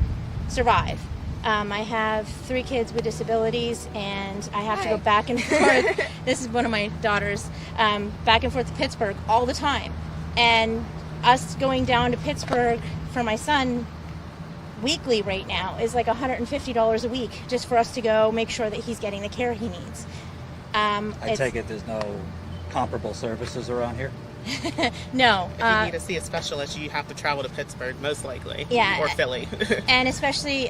survive. I have 3 kids with disabilities, and I have to go back and forth. This is one of my daughters, back and forth to Pittsburgh all the time. And us going down to Pittsburgh for my son weekly right now is like $150 a week just for us to go make sure that he's getting the care he needs.
I take it there's no comparable services around here?
No.
If you need to see a specialist, you have to travel to Pittsburgh, most likely.
Yeah.
Or Philly.
And especially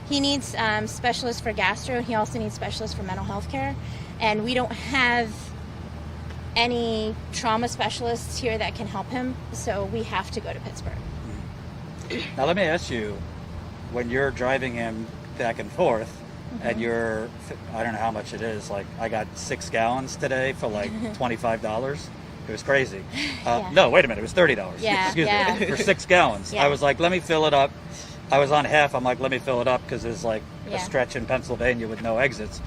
he needs specialists for gastro. He also needs specialists for mental health care. And we don't have any trauma specialists here that can help him, so we have to go to Pittsburgh.
Now let me ask you, when you're driving him back and forth, and you're, I don't know how much it is, like I got 6 gallons today for like $25. It was crazy. No, wait a minute, it was $30.
Yeah,
Excuse me, for 6 gallons.
Yeah.
I was like, let me fill it up. I was on half. I'm like, let me fill it up because there's like a stretch in Pennsylvania with no exits.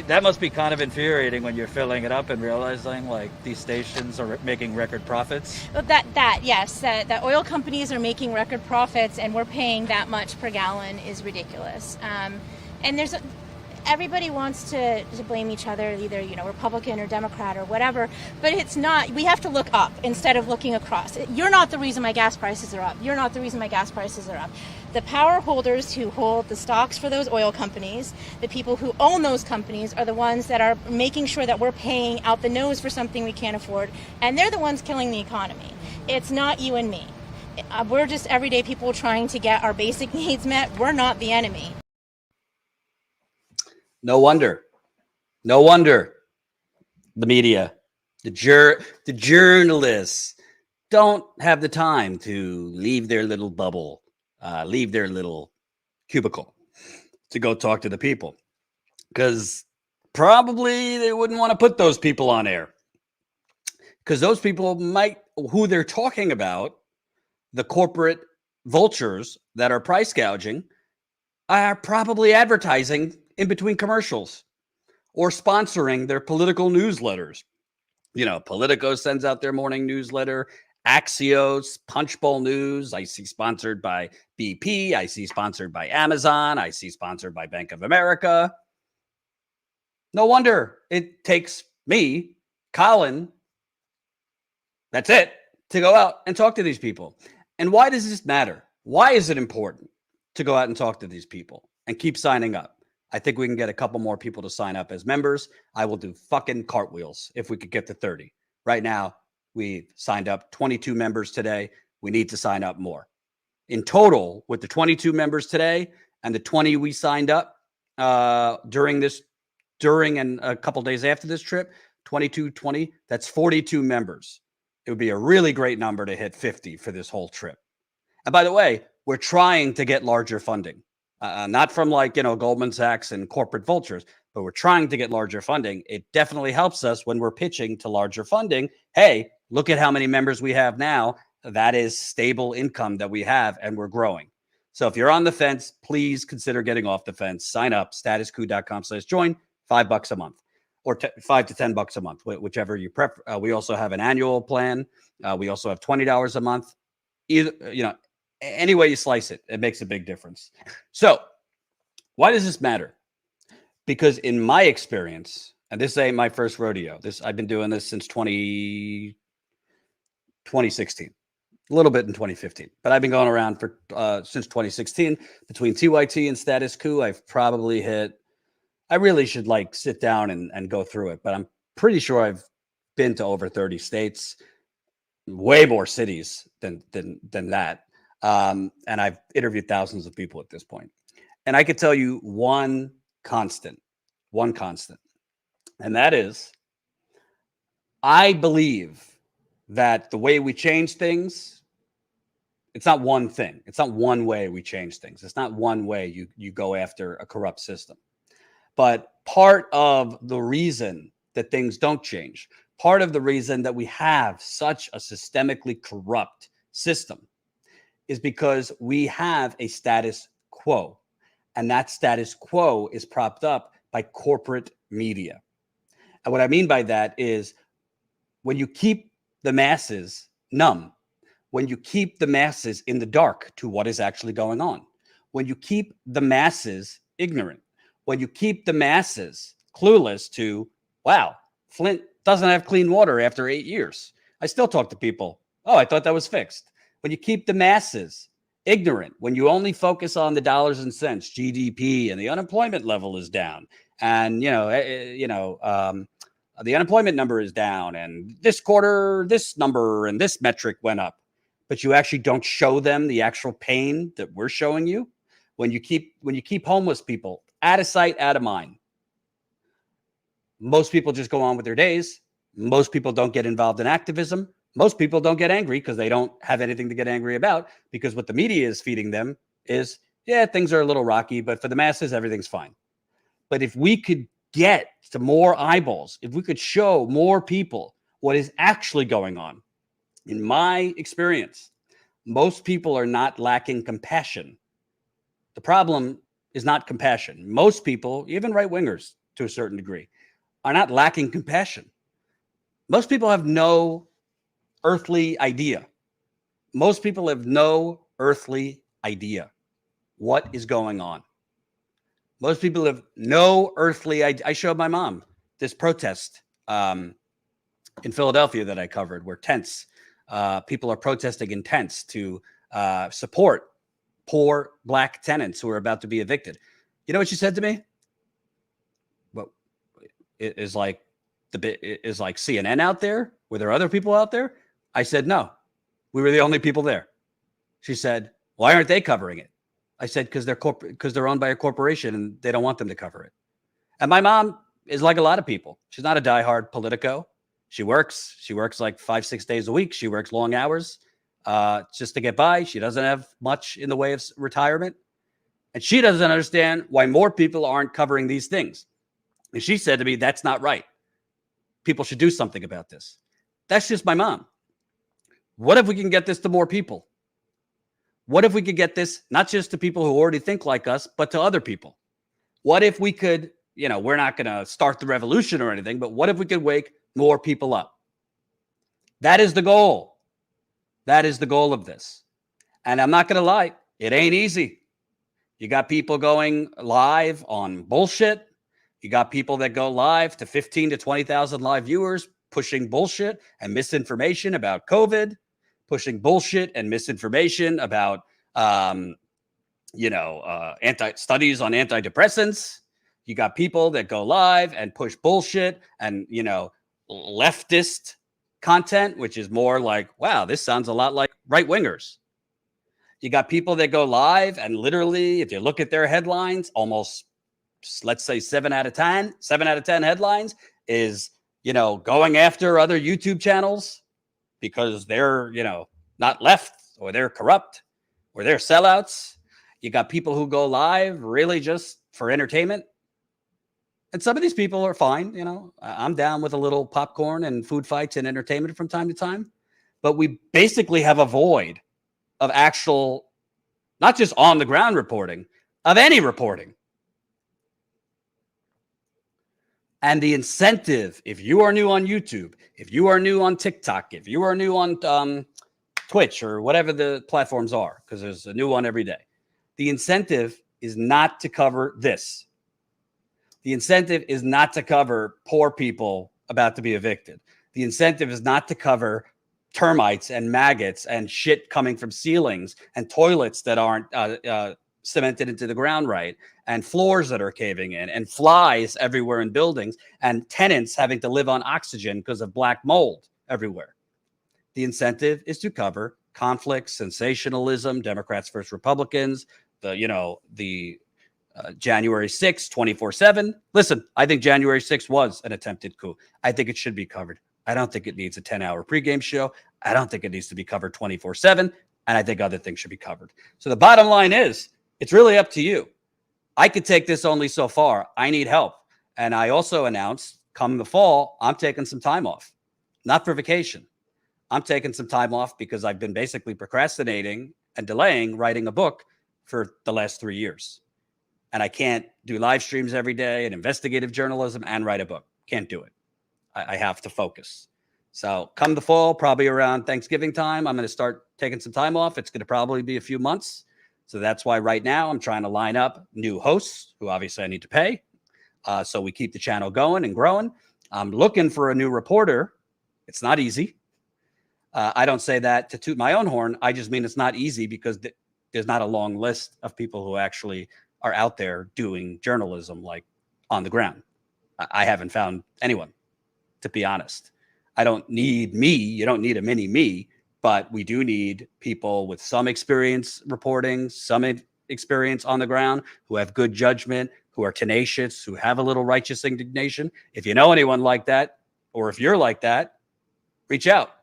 That must be kind of infuriating when you're filling it up and realizing like these stations are making record profits.
Well, yes, that oil companies are making record profits, and we're paying that much per gallon is ridiculous. And everybody wants to blame each other, either Republican or Democrat or whatever, but it's not. We have to look up instead of looking across. You're not the reason my gas prices are up. You're not the reason my gas prices are up. The power holders who hold the stocks for those oil companies, the people who own those companies, are the ones that are making sure that we're paying out the nose for something we can't afford, and they're the ones killing the economy. It's not you and me. We're just everyday people trying to get our basic needs met. We're not the enemy.
No wonder the media, the journalists don't have the time to leave their little bubble, leave their little cubicle to go talk to the people, because probably they wouldn't want to put those people on air, because those people who they're talking about, the corporate vultures that are price gouging, are probably advertising in between commercials or sponsoring their political newsletters. Politico sends out their morning newsletter. Axios, Punchbowl News, I see sponsored by BP. I see sponsored by Amazon. I see sponsored by Bank of America. No wonder it takes me, Colin, that's it, to go out and talk to these people. And why does this matter? Why is it important to go out and talk to these people and keep signing up? I think we can get a couple more people to sign up as members. I will do fucking cartwheels if we could get to 30. Right now, we've signed up 22 members today. We need to sign up more. In total, with the 22 members today and the 20 we signed up during and a couple days after this trip, 20, that's 42 members. It would be a really great number to hit 50 for this whole trip. And by the way, we're trying to get larger funding. Not from Goldman Sachs and corporate vultures, but we're trying to get larger funding. It definitely helps us when we're pitching to larger funding. Hey, look at how many members we have now. That is stable income that we have, and we're growing. So if you're on the fence, please consider getting off the fence. Sign up, statuscoup.com/join, $5 a month, or $5 to $10 a month, whichever you prefer. We also have an annual plan. We also have $20 a month. Either, any way you slice it, it makes a big difference. So why does this matter? Because in my experience, and this ain't my first rodeo, I've been doing this since 2016. a little bit in 2015, but I've been going around for since 2016. Between TYT and Status Coup, I've probably hit. I really should like sit down and go through it, but I'm pretty sure I've been to over 30 states, way more cities than that. And I've interviewed thousands of people at this point. And I could tell you one constant, and that is, I believe that the way we change things, it's not one thing. It's not one way we change things. It's not one way you go after a corrupt system. But part of the reason that things don't change, part of the reason that we have such a systemically corrupt system is because we have a status quo. And that status quo is propped up by corporate media. And what I mean by that is when you keep the masses numb, when you keep the masses in the dark to what is actually going on, when you keep the masses ignorant, when you keep the masses clueless to, wow, Flint doesn't have clean water after 8 years. I still talk to people. Oh, I thought that was fixed. When you keep the masses ignorant, when you only focus on the dollars and cents, GDP, and the unemployment level is down, and the unemployment number is down, and this quarter, this number and this metric went up, but you actually don't show them the actual pain that we're showing you. When you keep homeless people out of sight, out of mind, most people just go on with their days. Most people don't get involved in activism. Most people don't get angry because they don't have anything to get angry about, because what the media is feeding them is, yeah, things are a little rocky, but for the masses, everything's fine. But if we could get to more eyeballs, if we could show more people what is actually going on, in my experience, most people are not lacking compassion. The problem is not compassion. Most people, even right-wingers to a certain degree, are not lacking compassion. Most people have no earthly idea. Most people have no earthly idea what is going on. Most people have no earthly idea. I showed my mom this protest in Philadelphia that I covered, where tents, people are protesting in tents to support poor Black tenants who are about to be evicted. You know what she said to me? Well, is like CNN out there? Were there other people out there? I said, no, we were the only people there. She said, why aren't they covering it? I said, because they're owned by a corporation and they don't want them to cover it. And my mom is like a lot of people. She's not a diehard Politico. She works like 5-6 days a week. She works long hours just to get by. She doesn't have much in the way of retirement. And she doesn't understand why more people aren't covering these things. And she said to me, that's not right. People should do something about this. That's just my mom. What if we can get this to more people? What if we could get this not just to people who already think like us, but to other people? What if we could, we're not going to start the revolution or anything, but what if we could wake more people up? That is the goal. That is the goal of this. And I'm not going to lie, it ain't easy. You got people going live on bullshit. You got people that go live to 15 to 20,000 live viewers pushing bullshit and misinformation about COVID, pushing bullshit and misinformation about, studies on antidepressants. You got people that go live and push bullshit and, leftist content, which is more like, wow, this sounds a lot like right-wingers. You got people that go live and literally, if you look at their headlines, almost, let's say 7 out of 10 headlines is, going after other YouTube channels because they're, not left, or they're corrupt, or they're sellouts. You got people who go live really just for entertainment. And some of these people are fine. I'm down with a little popcorn and food fights and entertainment from time to time. But we basically have a void of actual, not just on the ground reporting, of any reporting. And the incentive, if you are new on YouTube, if you are new on TikTok, if you are new on Twitch or whatever the platforms are, because there's a new one every day, the incentive is not to cover this. The incentive is not to cover poor people about to be evicted. The incentive is not to cover termites and maggots and shit coming from ceilings and toilets that aren't cemented into the ground right, and floors that are caving in, and flies everywhere in buildings, and tenants having to live on oxygen because of black mold everywhere. The incentive is to cover conflict, sensationalism, Democrats versus Republicans, the January 6th, 24/7. Listen, I think January 6th was an attempted coup. I think it should be covered. I don't think it needs a 10-hour pregame show. I don't think it needs to be covered 24/7. And I think other things should be covered. So the bottom line is, it's really up to you. I could take this only so far. I need help. And I also announced, come the fall, I'm taking some time off. Not for vacation. I'm taking some time off because I've been basically procrastinating and delaying writing a book for the last 3 years. And I can't do live streams every day and investigative journalism and write a book. Can't do it. I have to focus. So come the fall, probably around Thanksgiving time, I'm going to start taking some time off. It's going to probably be a few months. So that's why right now I'm trying to line up new hosts who obviously I need to pay. So we keep the channel going and growing. I'm looking for a new reporter. It's not easy. I don't say that to toot my own horn. I just mean it's not easy because there's not a long list of people who actually are out there doing journalism like on the ground. I haven't found anyone, to be honest. I don't need me. You don't need a mini me, but we do need people with some experience reporting, some experience on the ground, who have good judgment, who are tenacious, who have a little righteous indignation. If you know anyone like that, or if you're like that, reach out.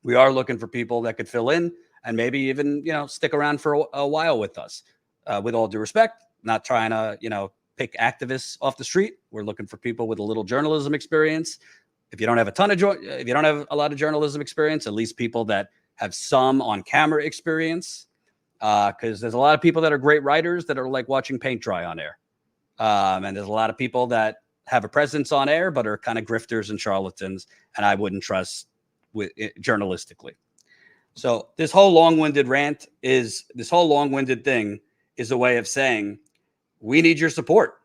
We are looking for people that could fill in and maybe even, stick around for a while with us. With all due respect, not trying to, pick activists off the street. We're looking for people with a little journalism experience. If you don't have if you don't have a lot of journalism experience, at least people that have some on-camera experience, because there's a lot of people that are great writers that are like watching paint dry on air, and there's a lot of people that have a presence on air but are kind of grifters and charlatans, and I wouldn't trust with journalistically. So this whole long-winded thing is a way of saying we need your support.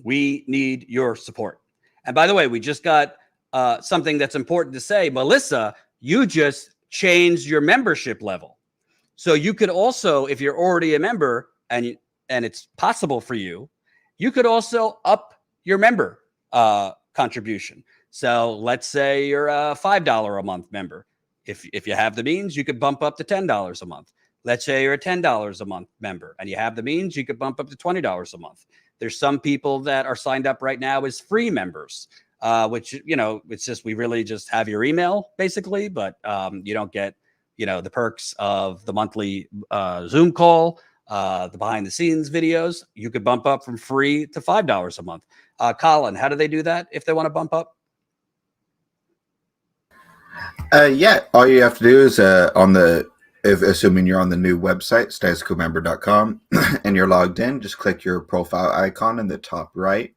We need your support. And by the way, we just got something that's important to say. Melissa, you just changed your membership level. So you could also, if you're already a member and it's possible for you, you could also up your member contribution. So let's say you're a $5 a month member. If you have the means, you could bump up to $10 a month. Let's say you're a $10 a month member and you have the means, you could bump up to $20 a month. There's some people that are signed up right now as free members, which, it's just, we really just have your email basically, but you don't get, the perks of the monthly Zoom call, the behind the scenes videos. You could bump up from free to $5 a month. Colin, how do they do that if they want to bump up?
Yeah, all you have to do is assuming you're on the new website, StatusCoupMember.com, and you're logged in, just click your profile icon in the top right,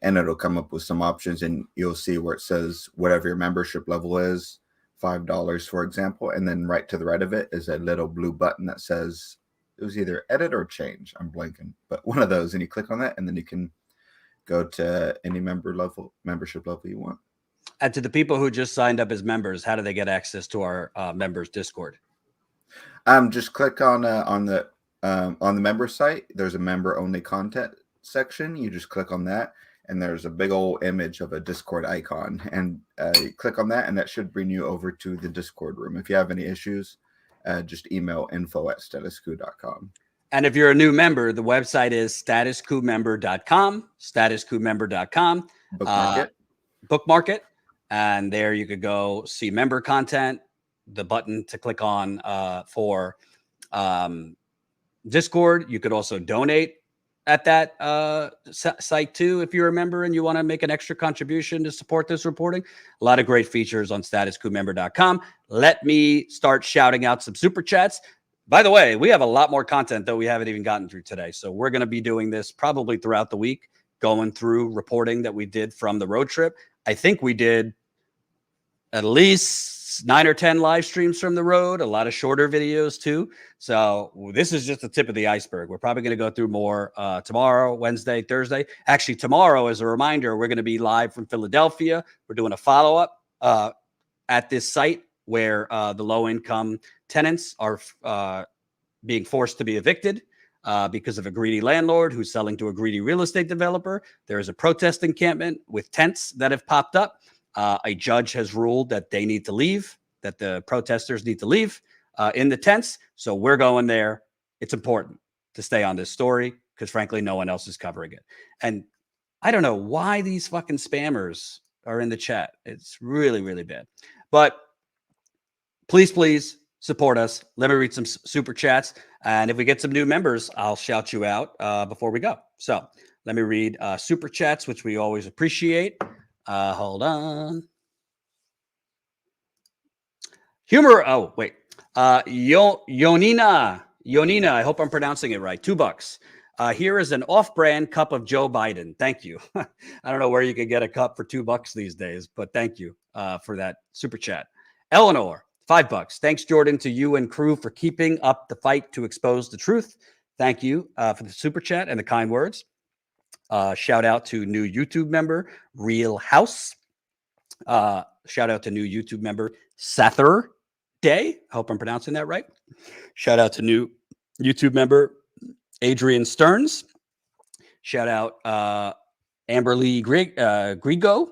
and it'll come up with some options, and you'll see where it says whatever your membership level is, $5, for example, and then right to the right of it is a little blue button that says, it was either edit or change, I'm blanking, but one of those, and you click on that, and then you can go to any membership level you want.
And to the people who just signed up as members, how do they get access to our members Discord?
Just click on the member site. There's a member only content section. You just click on that, and there's a big old image of a Discord icon, and you click on that, and that should bring you over to the Discord room. If you have any issues, just email info@statuscoup.com.
And if you're a new member, the website is StatusCoupMember.com, StatusCoupMember.com. Bookmark it. And there you could go see member content, the button to click on for Discord. You could also donate at that site too if you're a member and you want to make an extra contribution to support this reporting. A lot of great features on StatusCoupMember.com. Let me start shouting out some super chats. By the way, we have a lot more content that we haven't even gotten through today. So we're going to be doing this probably throughout the week, going through reporting that we did from the road trip. I think we did at least 9 or 10 live streams from the road, a lot of shorter videos too. So this is just the tip of the iceberg. We're probably going to go through more tomorrow, Wednesday, Thursday. Actually, tomorrow, as a reminder, we're going to be live from Philadelphia. We're doing a follow-up at this site where the low-income tenants are being forced to be evicted because of a greedy landlord who's selling to a greedy real estate developer. There is a protest encampment with tents that have popped up. A judge has ruled that they need to leave, that the protesters need to leave in the tents. So we're going there. It's important to stay on this story because, frankly, no one else is covering it. And I don't know why these fucking spammers are in the chat. It's really, really bad. But please support us. Let me read some super chats. And if we get some new members, I'll shout you out before we go. So let me read super chats, which we always appreciate. Hold on. Humor. Oh, wait. Yonina, I hope I'm pronouncing it right. $2. Here is an off-brand cup of Joe Biden. Thank you. I don't know where you can get a cup for $2 these days, but thank you for that super chat. Eleanor, $5. Thanks, Jordan, to you and crew for keeping up the fight to expose the truth. Thank you for the super chat and the kind words. Shout out to new YouTube member, Real House. Shout out to new YouTube member, Sather Day. I hope I'm pronouncing that right. Shout out to new YouTube member, Adrian Stearns. Shout out Amberly Grigo.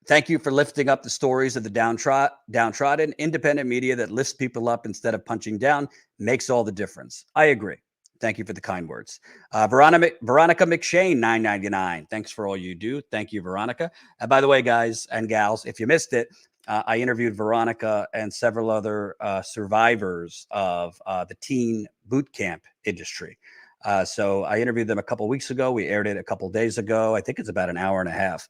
Thank you for lifting up the stories of the downtrodden. Independent media that lifts people up instead of punching down makes all the difference. I agree. Thank you for the kind words. Veronica McShane, $9.99. Thanks for all you do. Thank you, Veronica. And by the way, guys and gals, if you missed it, I interviewed Veronica and several other survivors of the teen boot camp industry. So I interviewed them a couple weeks ago. We aired it a couple days ago. I think it's about an hour and a half.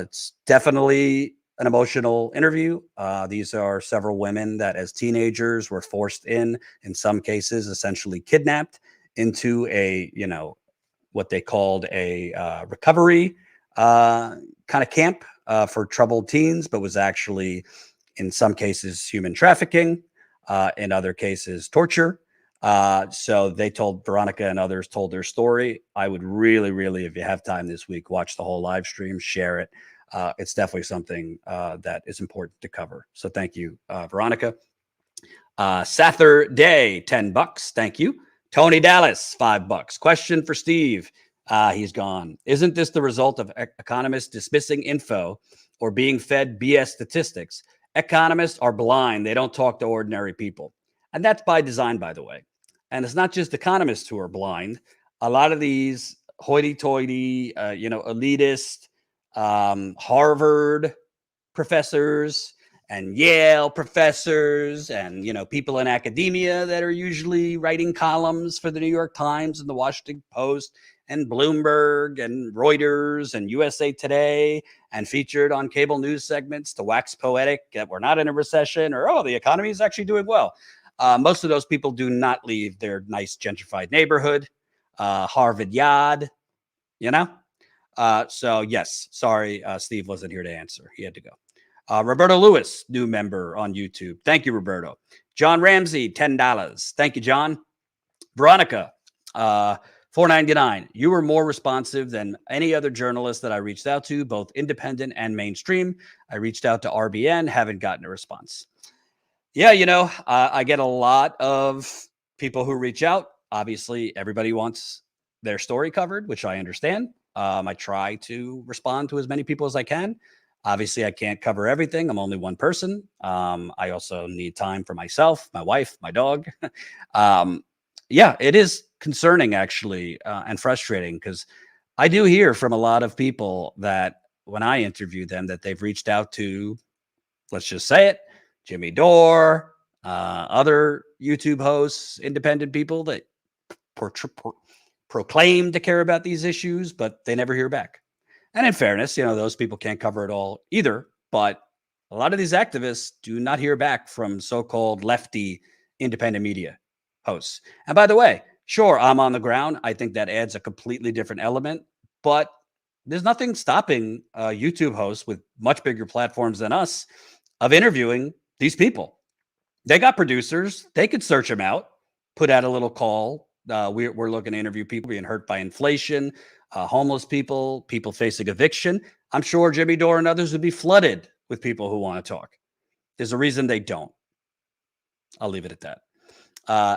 It's definitely an emotional interview. These are several women that as teenagers were forced in some cases, essentially kidnapped into a, what they called a recovery kind of camp for troubled teens, but was actually in some cases human trafficking, in other cases torture. So they told, Veronica and others told their story. I would really, if you have time this week, watch the whole live stream, share it. It's definitely something that is important to cover. So thank you, Veronica. Sather Day, $10. Thank you. Tony Dallas, $5. Question for Steve. He's gone. Isn't this the result of economists dismissing info or being fed BS statistics? Economists are blind. They don't talk to ordinary people. And that's by design, by the way. And it's not just economists who are blind. A lot of these hoity-toity, elitist, Harvard professors and Yale professors and, people in academia that are usually writing columns for the New York Times and the Washington Post and Bloomberg and Reuters and USA Today and featured on cable news segments to wax poetic that we're not in a recession or, the economy is actually doing well. Most of those people do not leave their nice gentrified neighborhood, Harvard Yard, So yes, sorry, Steve wasn't here to answer. He had to go. Roberto Lewis, new member on YouTube. Thank you, Roberto. John Ramsey, $10. Thank you, John. Veronica, $4.99. You were more responsive than any other journalist that I reached out to, both independent and mainstream. I reached out to RBN, haven't gotten a response. Yeah, I get a lot of people who reach out. Obviously, everybody wants their story covered, which I understand. I try to respond to as many people as I can. Obviously, I can't cover everything. I'm only one person. I also need time for myself, my wife, my dog. Yeah, it is concerning, actually, and frustrating because I do hear from a lot of people that when I interview them that they've reached out to, let's just say it, Jimmy Dore, other YouTube hosts, independent people that proclaim to care about these issues, but they never hear back. And in fairness, those people can't cover it all either. But a lot of these activists do not hear back from so-called lefty independent media hosts. And by the way, sure, I'm on the ground. I think that adds a completely different element. But there's nothing stopping YouTube hosts with much bigger platforms than us of interviewing these people. They got producers. They could search them out, put out a little call. We're looking to interview people being hurt by inflation, homeless people, people facing eviction. I'm sure Jimmy Dore and others would be flooded with people who want to talk. There's a reason they don't. I'll leave it at that.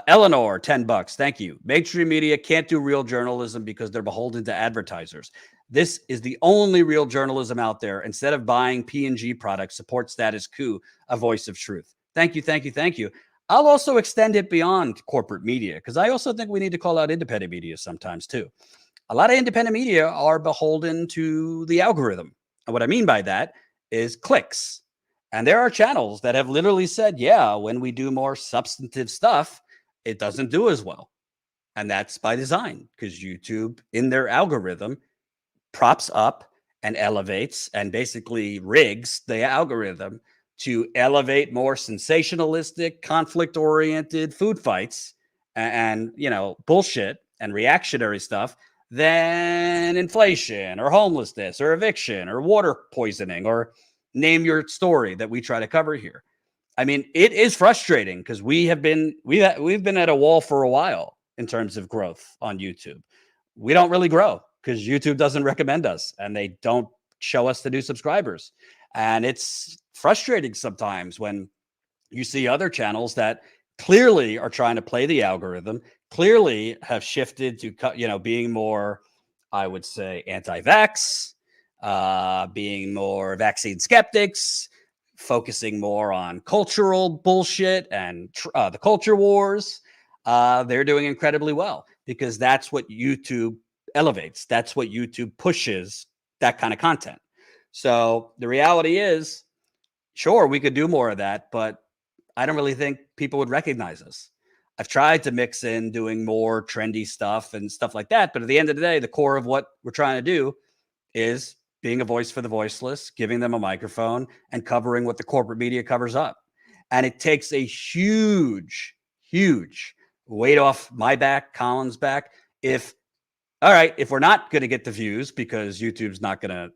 Eleanor, $10. Thank you. Mainstream media can't do real journalism because they're beholden to advertisers. This is the only real journalism out there. Instead of buying P&G products, support Status Coup, a voice of truth. Thank you, thank you, thank you. I'll also extend it beyond corporate media because I also think we need to call out independent media sometimes too. A lot of independent media are beholden to the algorithm. And what I mean by that is clicks. And there are channels that have literally said, yeah, when we do more substantive stuff, it doesn't do as well. And that's by design because YouTube in their algorithm props up and elevates and basically rigs the algorithm to elevate more sensationalistic, conflict-oriented food fights and bullshit and reactionary stuff than inflation or homelessness or eviction or water poisoning or name your story that we try to cover here. I mean, it is frustrating because we've been at a wall for a while in terms of growth on YouTube. We don't really grow because YouTube doesn't recommend us and they don't show us the new subscribers. And it's frustrating sometimes when you see other channels that clearly are trying to play the algorithm, clearly have shifted to, being more, I would say, anti-vax, being more vaccine skeptics, focusing more on cultural bullshit and the culture wars. They're doing incredibly well because that's what YouTube elevates. That's what YouTube pushes, that kind of content. So the reality is, sure, we could do more of that, but I don't really think people would recognize us. I've tried to mix in doing more trendy stuff and stuff like that. But at the end of the day, the core of what we're trying to do is being a voice for the voiceless, giving them a microphone and covering what the corporate media covers up. And it takes a huge, huge weight off my back, Colin's back. If we're not going to get the views because YouTube's not going to,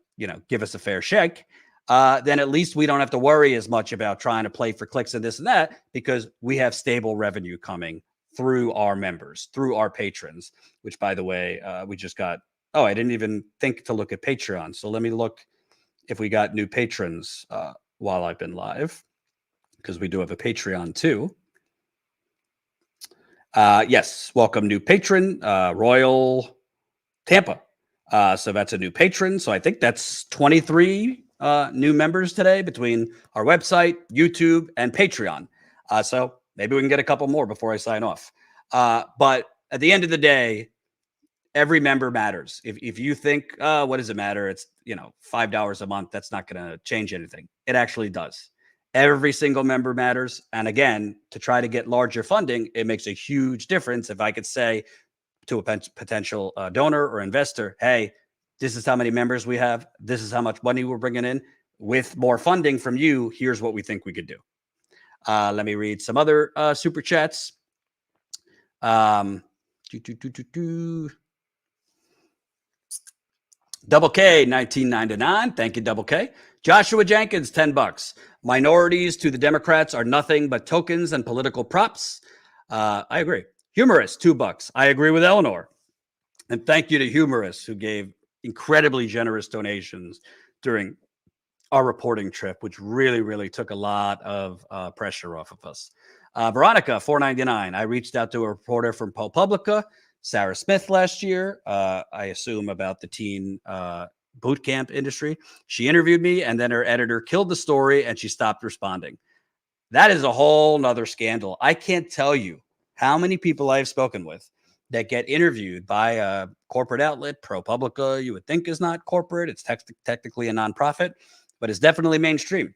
give us a fair shake, then at least we don't have to worry as much about trying to play for clicks and this and that because we have stable revenue coming through our members, through our patrons, which, by the way, we just got. Oh, I didn't even think to look at Patreon. So let me look if we got new patrons while I've been live because we do have a Patreon too. Yes, welcome new patron, Royal Tampa. So that's a new patron. So I think that's 23 new members today between our website, YouTube, and Patreon. So maybe we can get a couple more before I sign off. But at the end of the day, every member matters. If you think, what does it matter? It's, $5 a month. That's not going to change anything. It actually does. Every single member matters. And again, to try to get larger funding, it makes a huge difference. If I could say to a potential donor or investor, hey, this is how many members we have. This is how much money we're bringing in. With more funding from you, here's what we think we could do. Let me read some other super chats. Double K, 1999. Thank you, Double K. Joshua Jenkins, $10. Minorities to the Democrats are nothing but tokens and political props. I agree. Humorous, $2. I agree with Eleanor. And thank you to Humorous, who gave incredibly generous donations during our reporting trip, which really, really took a lot of pressure off of us. Veronica, $4.99. I reached out to a reporter from ProPublica, Sarah Smith, last year. I assume about the teen boot camp industry. She interviewed me, and then her editor killed the story, and she stopped responding. That is a whole nother scandal. I can't tell you how many people I've spoken with that get interviewed by a corporate outlet. ProPublica, you would think, is not corporate. It's technically a nonprofit, but it's definitely mainstream.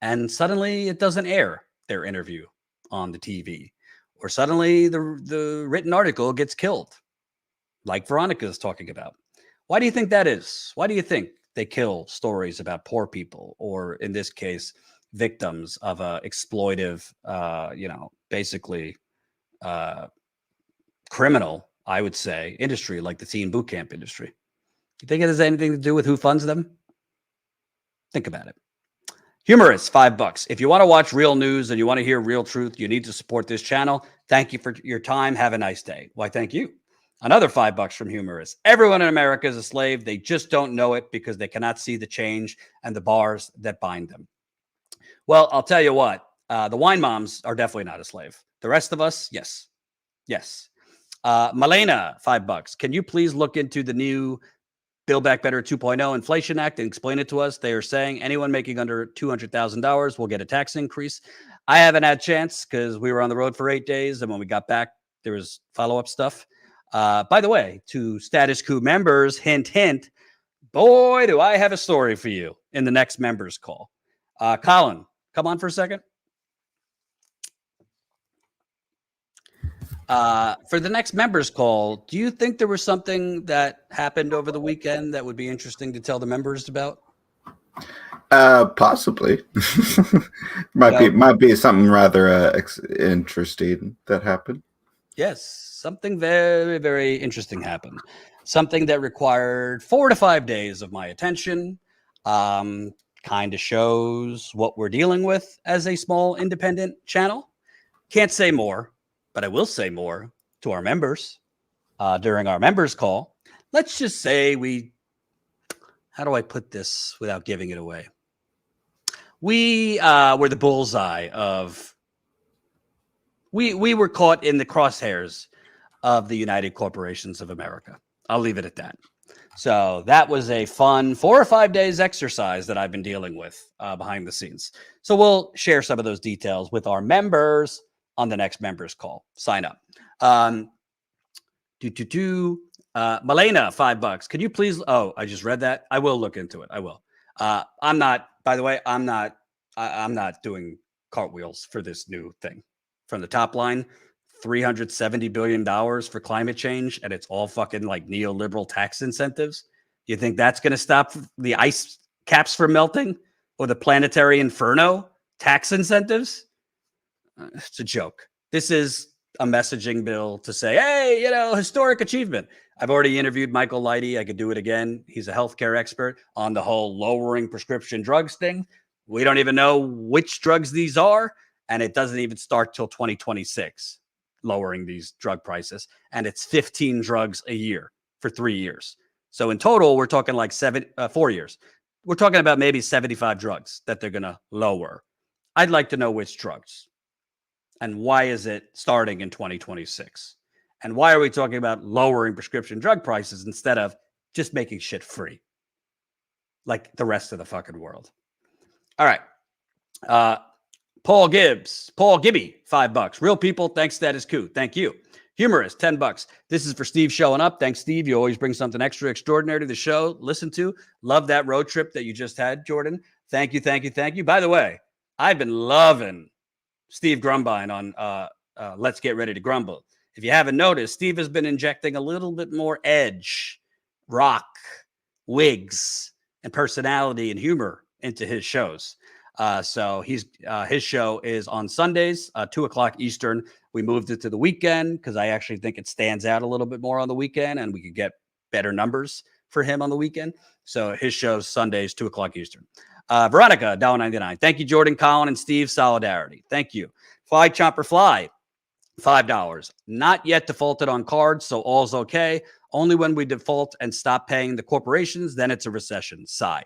And suddenly it doesn't air their interview on the TV. Or suddenly the written article gets killed, like Veronica is talking about. Why do you think that is? Why do you think they kill stories about poor people, or in this case, victims of a exploitive, basically criminal, I would say, industry like the teen boot camp industry? You think it has anything to do with who funds them? Think about it. Humorous, $5. If you want to watch real news and you want to hear real truth, you need to support this channel. Thank you for your time. Have a nice day. Why, thank you. Another $5 from Humorous. Everyone in America is a slave. They just don't know it because they cannot see the change and the bars that bind them. Well, I'll tell you what. The wine moms are definitely not a slave. The rest of us, yes. Yes. Malena, $5. Can you please look into the new Build Back Better 2.0 Inflation Act and explain it to us? They are saying anyone making under $200,000 will get a tax increase. I haven't had a chance because we were on the road for 8 days. And when we got back, there was follow-up stuff. By the way, to Status Coup members, hint, hint, boy, do I have a story for you in the next members call. Colin, come on for a second. For the next members call, do you think there was something that happened over the weekend that would be interesting to tell the members about?
Possibly. might be something rather interesting that happened.
Yes, something very, very interesting happened. Something that required 4 to 5 days of my attention. Kind of shows what we're dealing with as a small independent channel. Can't say more, but I will say more to our members during our members call. Let's just say how do I put this without giving it away? We were the bullseye of, we were caught in the crosshairs of the United Corporations of America. I'll leave it at that. So that was a fun 4 or 5 days exercise that I've been dealing with behind the scenes. So we'll share some of those details with our members on the next members call. Sign up. Malena, $5. Could you please? Oh, I just read that. I will look into it. I will. I'm not. By the way, I'm not doing cartwheels for this new thing. From the top line, $370 billion for climate change, and it's all fucking like neoliberal tax incentives. You think that's going to stop the ice caps from melting or the planetary inferno tax incentives? It's a joke. This is a messaging bill to say, hey, historic achievement. I've already interviewed Michael Leidy. I could do it again. He's a healthcare expert on the whole lowering prescription drugs thing. We don't even know which drugs these are, and it doesn't even start till 2026, lowering these drug prices. And it's 15 drugs a year for 3 years. So in total, we're talking like 4 years. We're talking about maybe 75 drugs that they're going to lower. I'd like to know which drugs. And why is it starting in 2026? And why are we talking about lowering prescription drug prices instead of just making shit free? Like the rest of the fucking world. All right. Paul Gibby, $5. Real people, thanks Status Coup. Thank you. Humorous, $10. This is for Steve showing up. Thanks, Steve. You always bring something extra extraordinary to the show. Listen to. Love that road trip that you just had, Jordan. Thank you, thank you, thank you. By the way, I've been loving Steve Grumbine on Let's Get Ready to Grumble. If you haven't noticed, Steve has been injecting a little bit more edge, rock, wigs, and personality and humor into his shows. So his show is on Sundays, 2:00 Eastern. We moved it to the weekend because I actually think it stands out a little bit more on the weekend, and we could get better numbers for him on the weekend. So his show's Sundays, 2:00 Eastern. Veronica, $1.99. Thank you, Jordan, Colin, and Steve. Solidarity. Thank you. Fly Chomper Fly, $5. Not yet defaulted on cards, so all's okay. Only when we default and stop paying the corporations, then it's a recession. Sigh.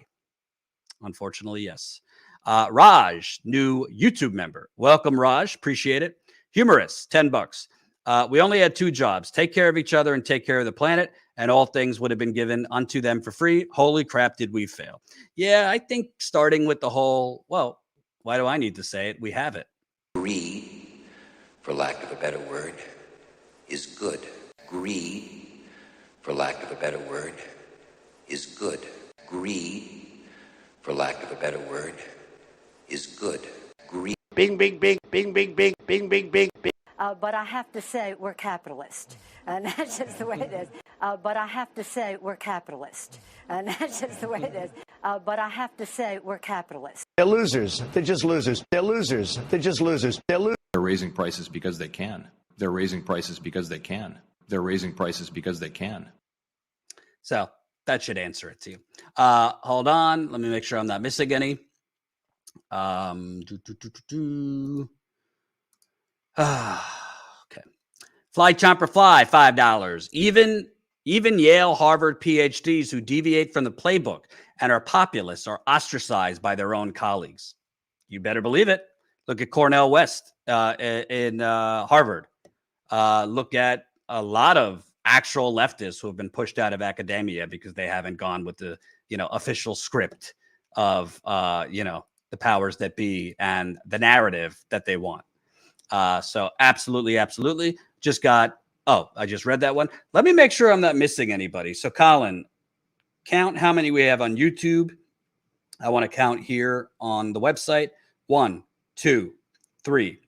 Unfortunately, yes. Raj, new YouTube member. Welcome, Raj. Appreciate it. Humorous, $10. We only had 2 jobs. Take care of each other and take care of the planet, and all things would have been given unto them for free. Holy crap, did we fail? Yeah, I think starting with the whole, well, why do I need to say it? We have it.
Greed, for lack of a better word, is good. Greed, for lack of a better word, is good. Greed, for lack of a better word, is good. Greed.
Bing, bing, bing, bing, bing, bing, bing, bing, bing, bing.
But I have to say we're capitalist, and that's just the way it is. But I have to say we're capitalist, and that's just the way it is. But I have to say we're capitalist.
They're losers. They're just losers. They're losers. They're just losers. They're losers.
They're raising prices because they can. They're raising prices because they can. They're raising prices because they can.
So that should answer it to you. Hold on. Let me make sure I'm not missing any. Okay. Fly Chomper Fly, $5. Even Yale, Harvard PhDs who deviate from the playbook and are populists are ostracized by their own colleagues. You better believe it. Look at Cornell West in Harvard. Look at a lot of actual leftists who have been pushed out of academia because they haven't gone with the official script of the powers that be and the narrative that they want. So absolutely. Just got, I just read that one. Let me make sure I'm not missing anybody. So Colin, count how many we have on YouTube. I want to count here on the website. 1, 2, 3,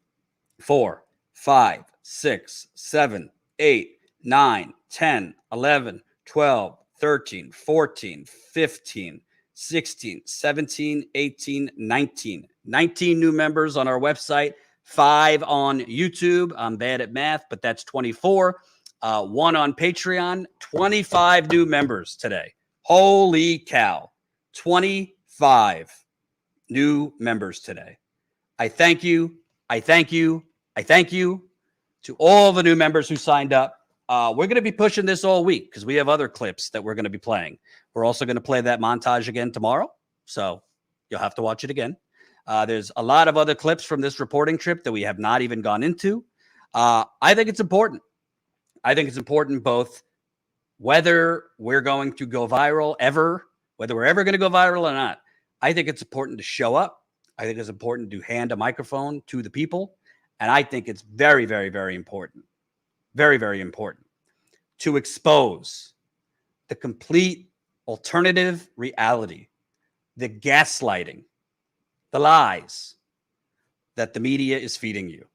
4, 5, 6, 7, 8, 9, 10, 11, 12, 13, 14, 15, 16, 17, 18, 19. 19 new members on our website, 5 on YouTube. I'm bad at math, but that's 24. 1 on Patreon, 25 new members today. Holy cow. 25 new members today. I thank you. I thank you to all the new members who signed up. We're going to be pushing this all week because we have other clips that we're going to be playing. We're also going to play that montage again tomorrow, so you'll have to watch it again. There's a lot of other clips from this reporting trip that we have not even gone into. I think it's important. I think it's important both whether we're going to go viral ever, whether we're ever going to go viral or not. I think it's important to show up. I think it's important to hand a microphone to the people. And I think it's very, very, very important, very, very important to expose the complete alternative reality, the gaslighting, the lies that the media is feeding you,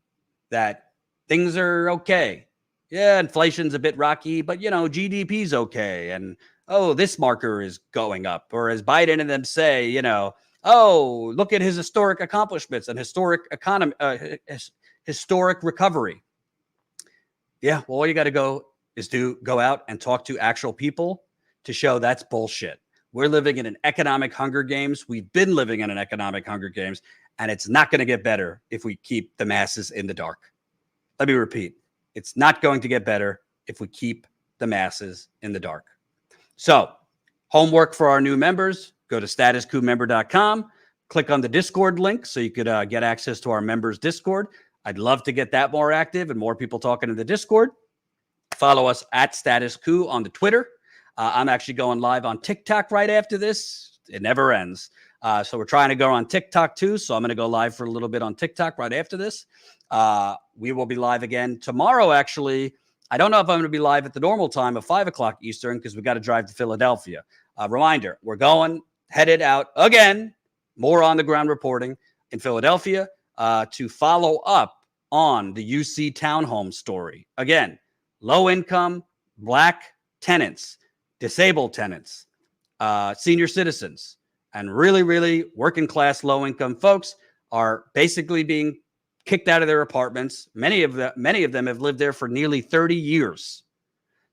that things are okay. Yeah, inflation's a bit rocky, but, GDP's okay. And, this marker is going up. Or as Biden and them say, look at his historic accomplishments and historic economy, historic recovery. Yeah, well, all you got to go is go out and talk to actual people to show that's bullshit. We're living in an economic Hunger Games. We've been living in an economic Hunger Games, and it's not going to get better if we keep the masses in the dark. Let me repeat. It's not going to get better if we keep the masses in the dark. So, homework for our new members, go to StatusCoupMember.com, click on the Discord link so you could get access to our members' Discord. I'd love to get that more active and more people talking in the Discord. Follow us at Status Coup on the Twitter. I'm actually going live on TikTok right after this. It never ends. So we're trying to go on TikTok too. So I'm going to go live for a little bit on TikTok right after this. We will be live again tomorrow, actually. I don't know if I'm going to be live at the normal time of 5 o'clock Eastern because we got to drive to Philadelphia. Reminder, we're headed out again, more on the ground reporting in Philadelphia to follow up on the UC townhome story. Again, low income, Black tenants, disabled tenants, senior citizens, and really, really working class, low income folks are basically being kicked out of their apartments. Many of them have lived there for nearly 30 years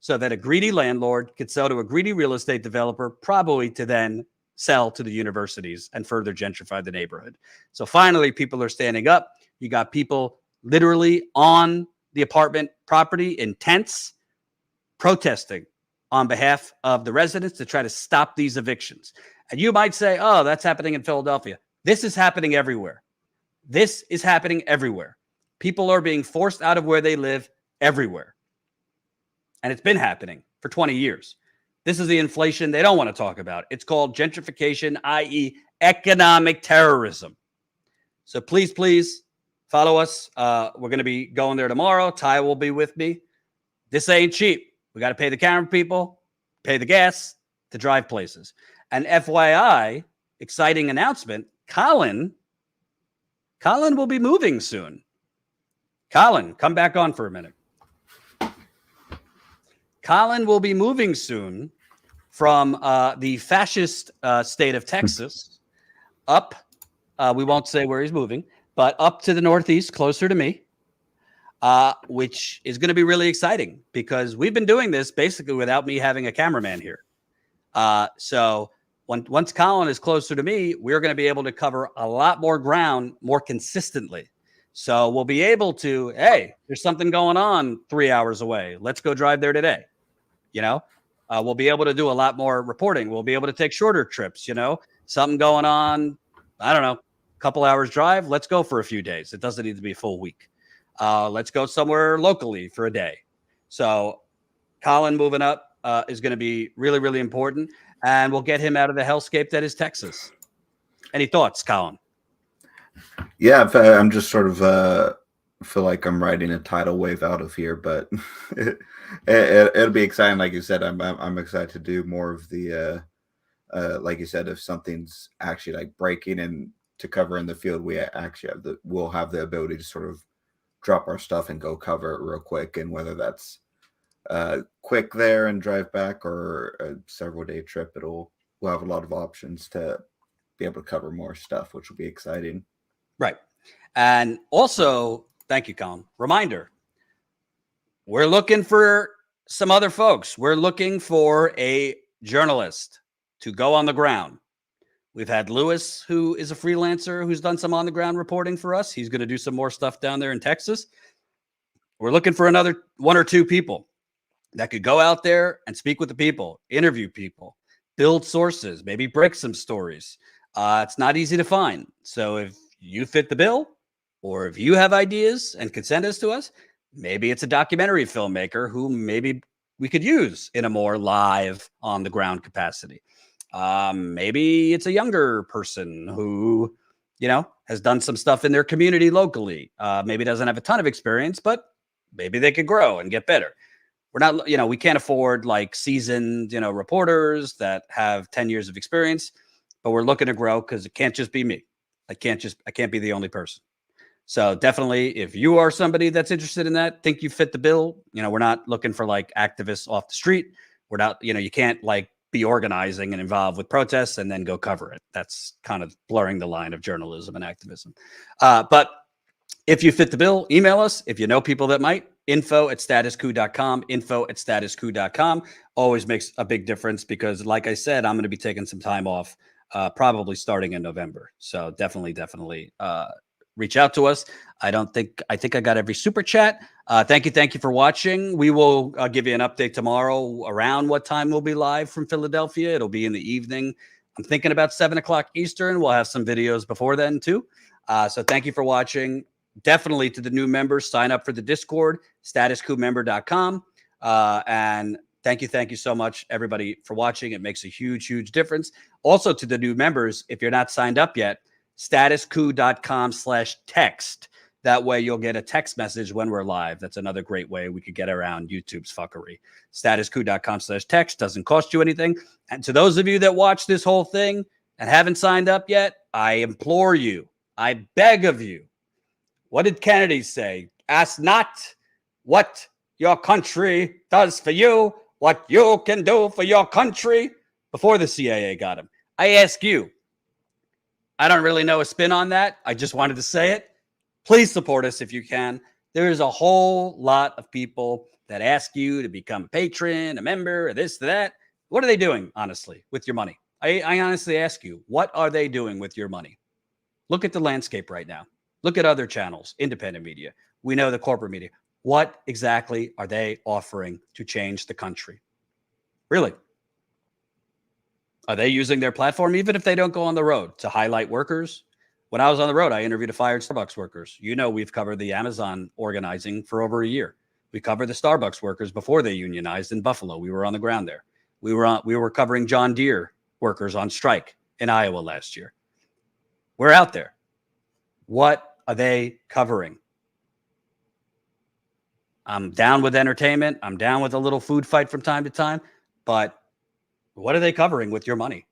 so that a greedy landlord could sell to a greedy real estate developer, probably to then sell to the universities and further gentrify the neighborhood. So finally, people are standing up. You got people literally on the apartment property in tents protesting on behalf of the residents to try to stop these evictions. And you might say, oh, that's happening in Philadelphia. This is happening everywhere. This is happening everywhere. People are being forced out of where they live everywhere. And it's been happening for 20 years. This is the inflation they don't want to talk about. It's called gentrification, i.e. economic terrorism. So please follow us. We're going to be going there tomorrow. Ty will be with me. This ain't cheap. We got to pay the camera people, pay the gas to drive places. And FYI, exciting announcement, Colin will be moving soon. Colin, come back on for a minute. Colin will be moving soon from the fascist state of Texas up. We won't say where he's moving, but up to the Northeast, closer to me, which is going to be really exciting because we've been doing this basically without me having a cameraman here. So once Colin is closer to me, we're going to be able to cover a lot more ground more consistently. So we'll be able to, hey, there's something going on 3 hours away. Let's go drive there today. We'll be able to do a lot more reporting. We'll be able to take shorter trips, something going on, I don't know, couple hours drive. Let's go for a few days. It doesn't need to be a full week. Let's go somewhere locally for a day. So Colin moving up is going to be really, really important, and we'll get him out of the hellscape that is Texas. Any thoughts, Colin?
Yeah, I'm just sort of feel like I'm riding a tidal wave out of here, but it'll be exciting. Like you said, I'm excited to do more of the like you said, if something's actually like breaking and to cover in the field, we'll have the ability to sort of drop our stuff and go cover it real quick. And whether that's quick there and drive back or a several day trip, we'll have a lot of options to be able to cover more stuff, which will be exciting.
Right. And also, thank you, Colin. Reminder, we're looking for some other folks. We're looking for a journalist to go on the ground. We've had Lewis, who is a freelancer, who's done some on-the-ground reporting for us. He's going to do some more stuff down there in Texas. We're looking for another one or two people that could go out there and speak with the people, interview people, build sources, maybe break some stories. It's not easy to find. So if you fit the bill, or if you have ideas and can send us to us, maybe it's a documentary filmmaker who maybe we could use in a more live on the ground capacity. Maybe it's a younger person who, has done some stuff in their community locally. Maybe doesn't have a ton of experience, but maybe they could grow and get better. We're not, we can't afford like seasoned, reporters that have 10 years of experience, but we're looking to grow because it can't just be me. I can't be the only person. So definitely, if you are somebody that's interested in that, think you fit the bill, we're not looking for like activists off the street. We're not, you can't like be organizing and involved with protests and then go cover it. That's kind of blurring the line of journalism and activism. But if you fit the bill, email us. If you know people that might, info@statuscoup.com, info@statuscoup.com. Always makes a big difference because, like I said, I'm going to be taking some time off, probably starting in November. So definitely reach out to us. I think I got every super chat. Thank you for watching. We will give you an update tomorrow around what time we'll be live from Philadelphia. It'll be in the evening. I'm thinking about 7:00 Eastern. We'll have some videos before then too. So thank you for watching. Definitely to the new members, sign up for the Discord, StatusCoupMember.com. And thank you so much, everybody, for watching. It makes a huge difference. Also to the new members, if you're not signed up yet, StatusCoup.com/text. That way you'll get a text message when we're live. That's another great way we could get around YouTube's fuckery. StatusCoup.com/text doesn't cost you anything. And to those of you that watch this whole thing and haven't signed up yet, I implore you, I beg of you. What did Kennedy say? Ask not what your country does for you, what you can do for your country, before the CIA got him. I ask you, I don't really know a spin on that. I just wanted to say it. Please support us if you can. There's a whole lot of people that ask you to become a patron, a member, or this, that. What are they doing, honestly, with your money? I honestly ask you, what are they doing with your money? Look at the landscape right now. Look at other channels, independent media. We know the corporate media. What exactly are they offering to change the country? Really? Are they using their platform, even if they don't go on the road, to highlight workers? When I was on the road, I interviewed fired Starbucks workers. We've covered the Amazon organizing for over a year. We covered the Starbucks workers before they unionized in Buffalo. We were on the ground there. We were covering John Deere workers on strike in Iowa last year. We're out there. What are they covering? I'm down with entertainment. I'm down with a little food fight from time to time. But what are they covering with your money?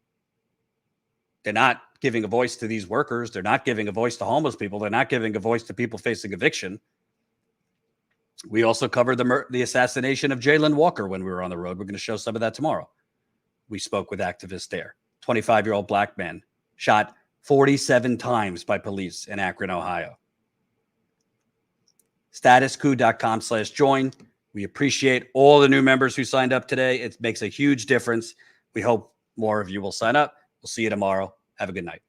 They're not giving a voice to these workers. They're not giving a voice to homeless people. They're not giving a voice to people facing eviction. We also covered the assassination of Jaylen Walker when we were on the road. We're going to show some of that tomorrow. We spoke with activists there. 25-year-old black man shot 47 times by police in Akron, Ohio. StatusCoup.com/join. We appreciate all the new members who signed up today. It makes a huge difference. We hope more of you will sign up. We'll see you tomorrow. Have a good night.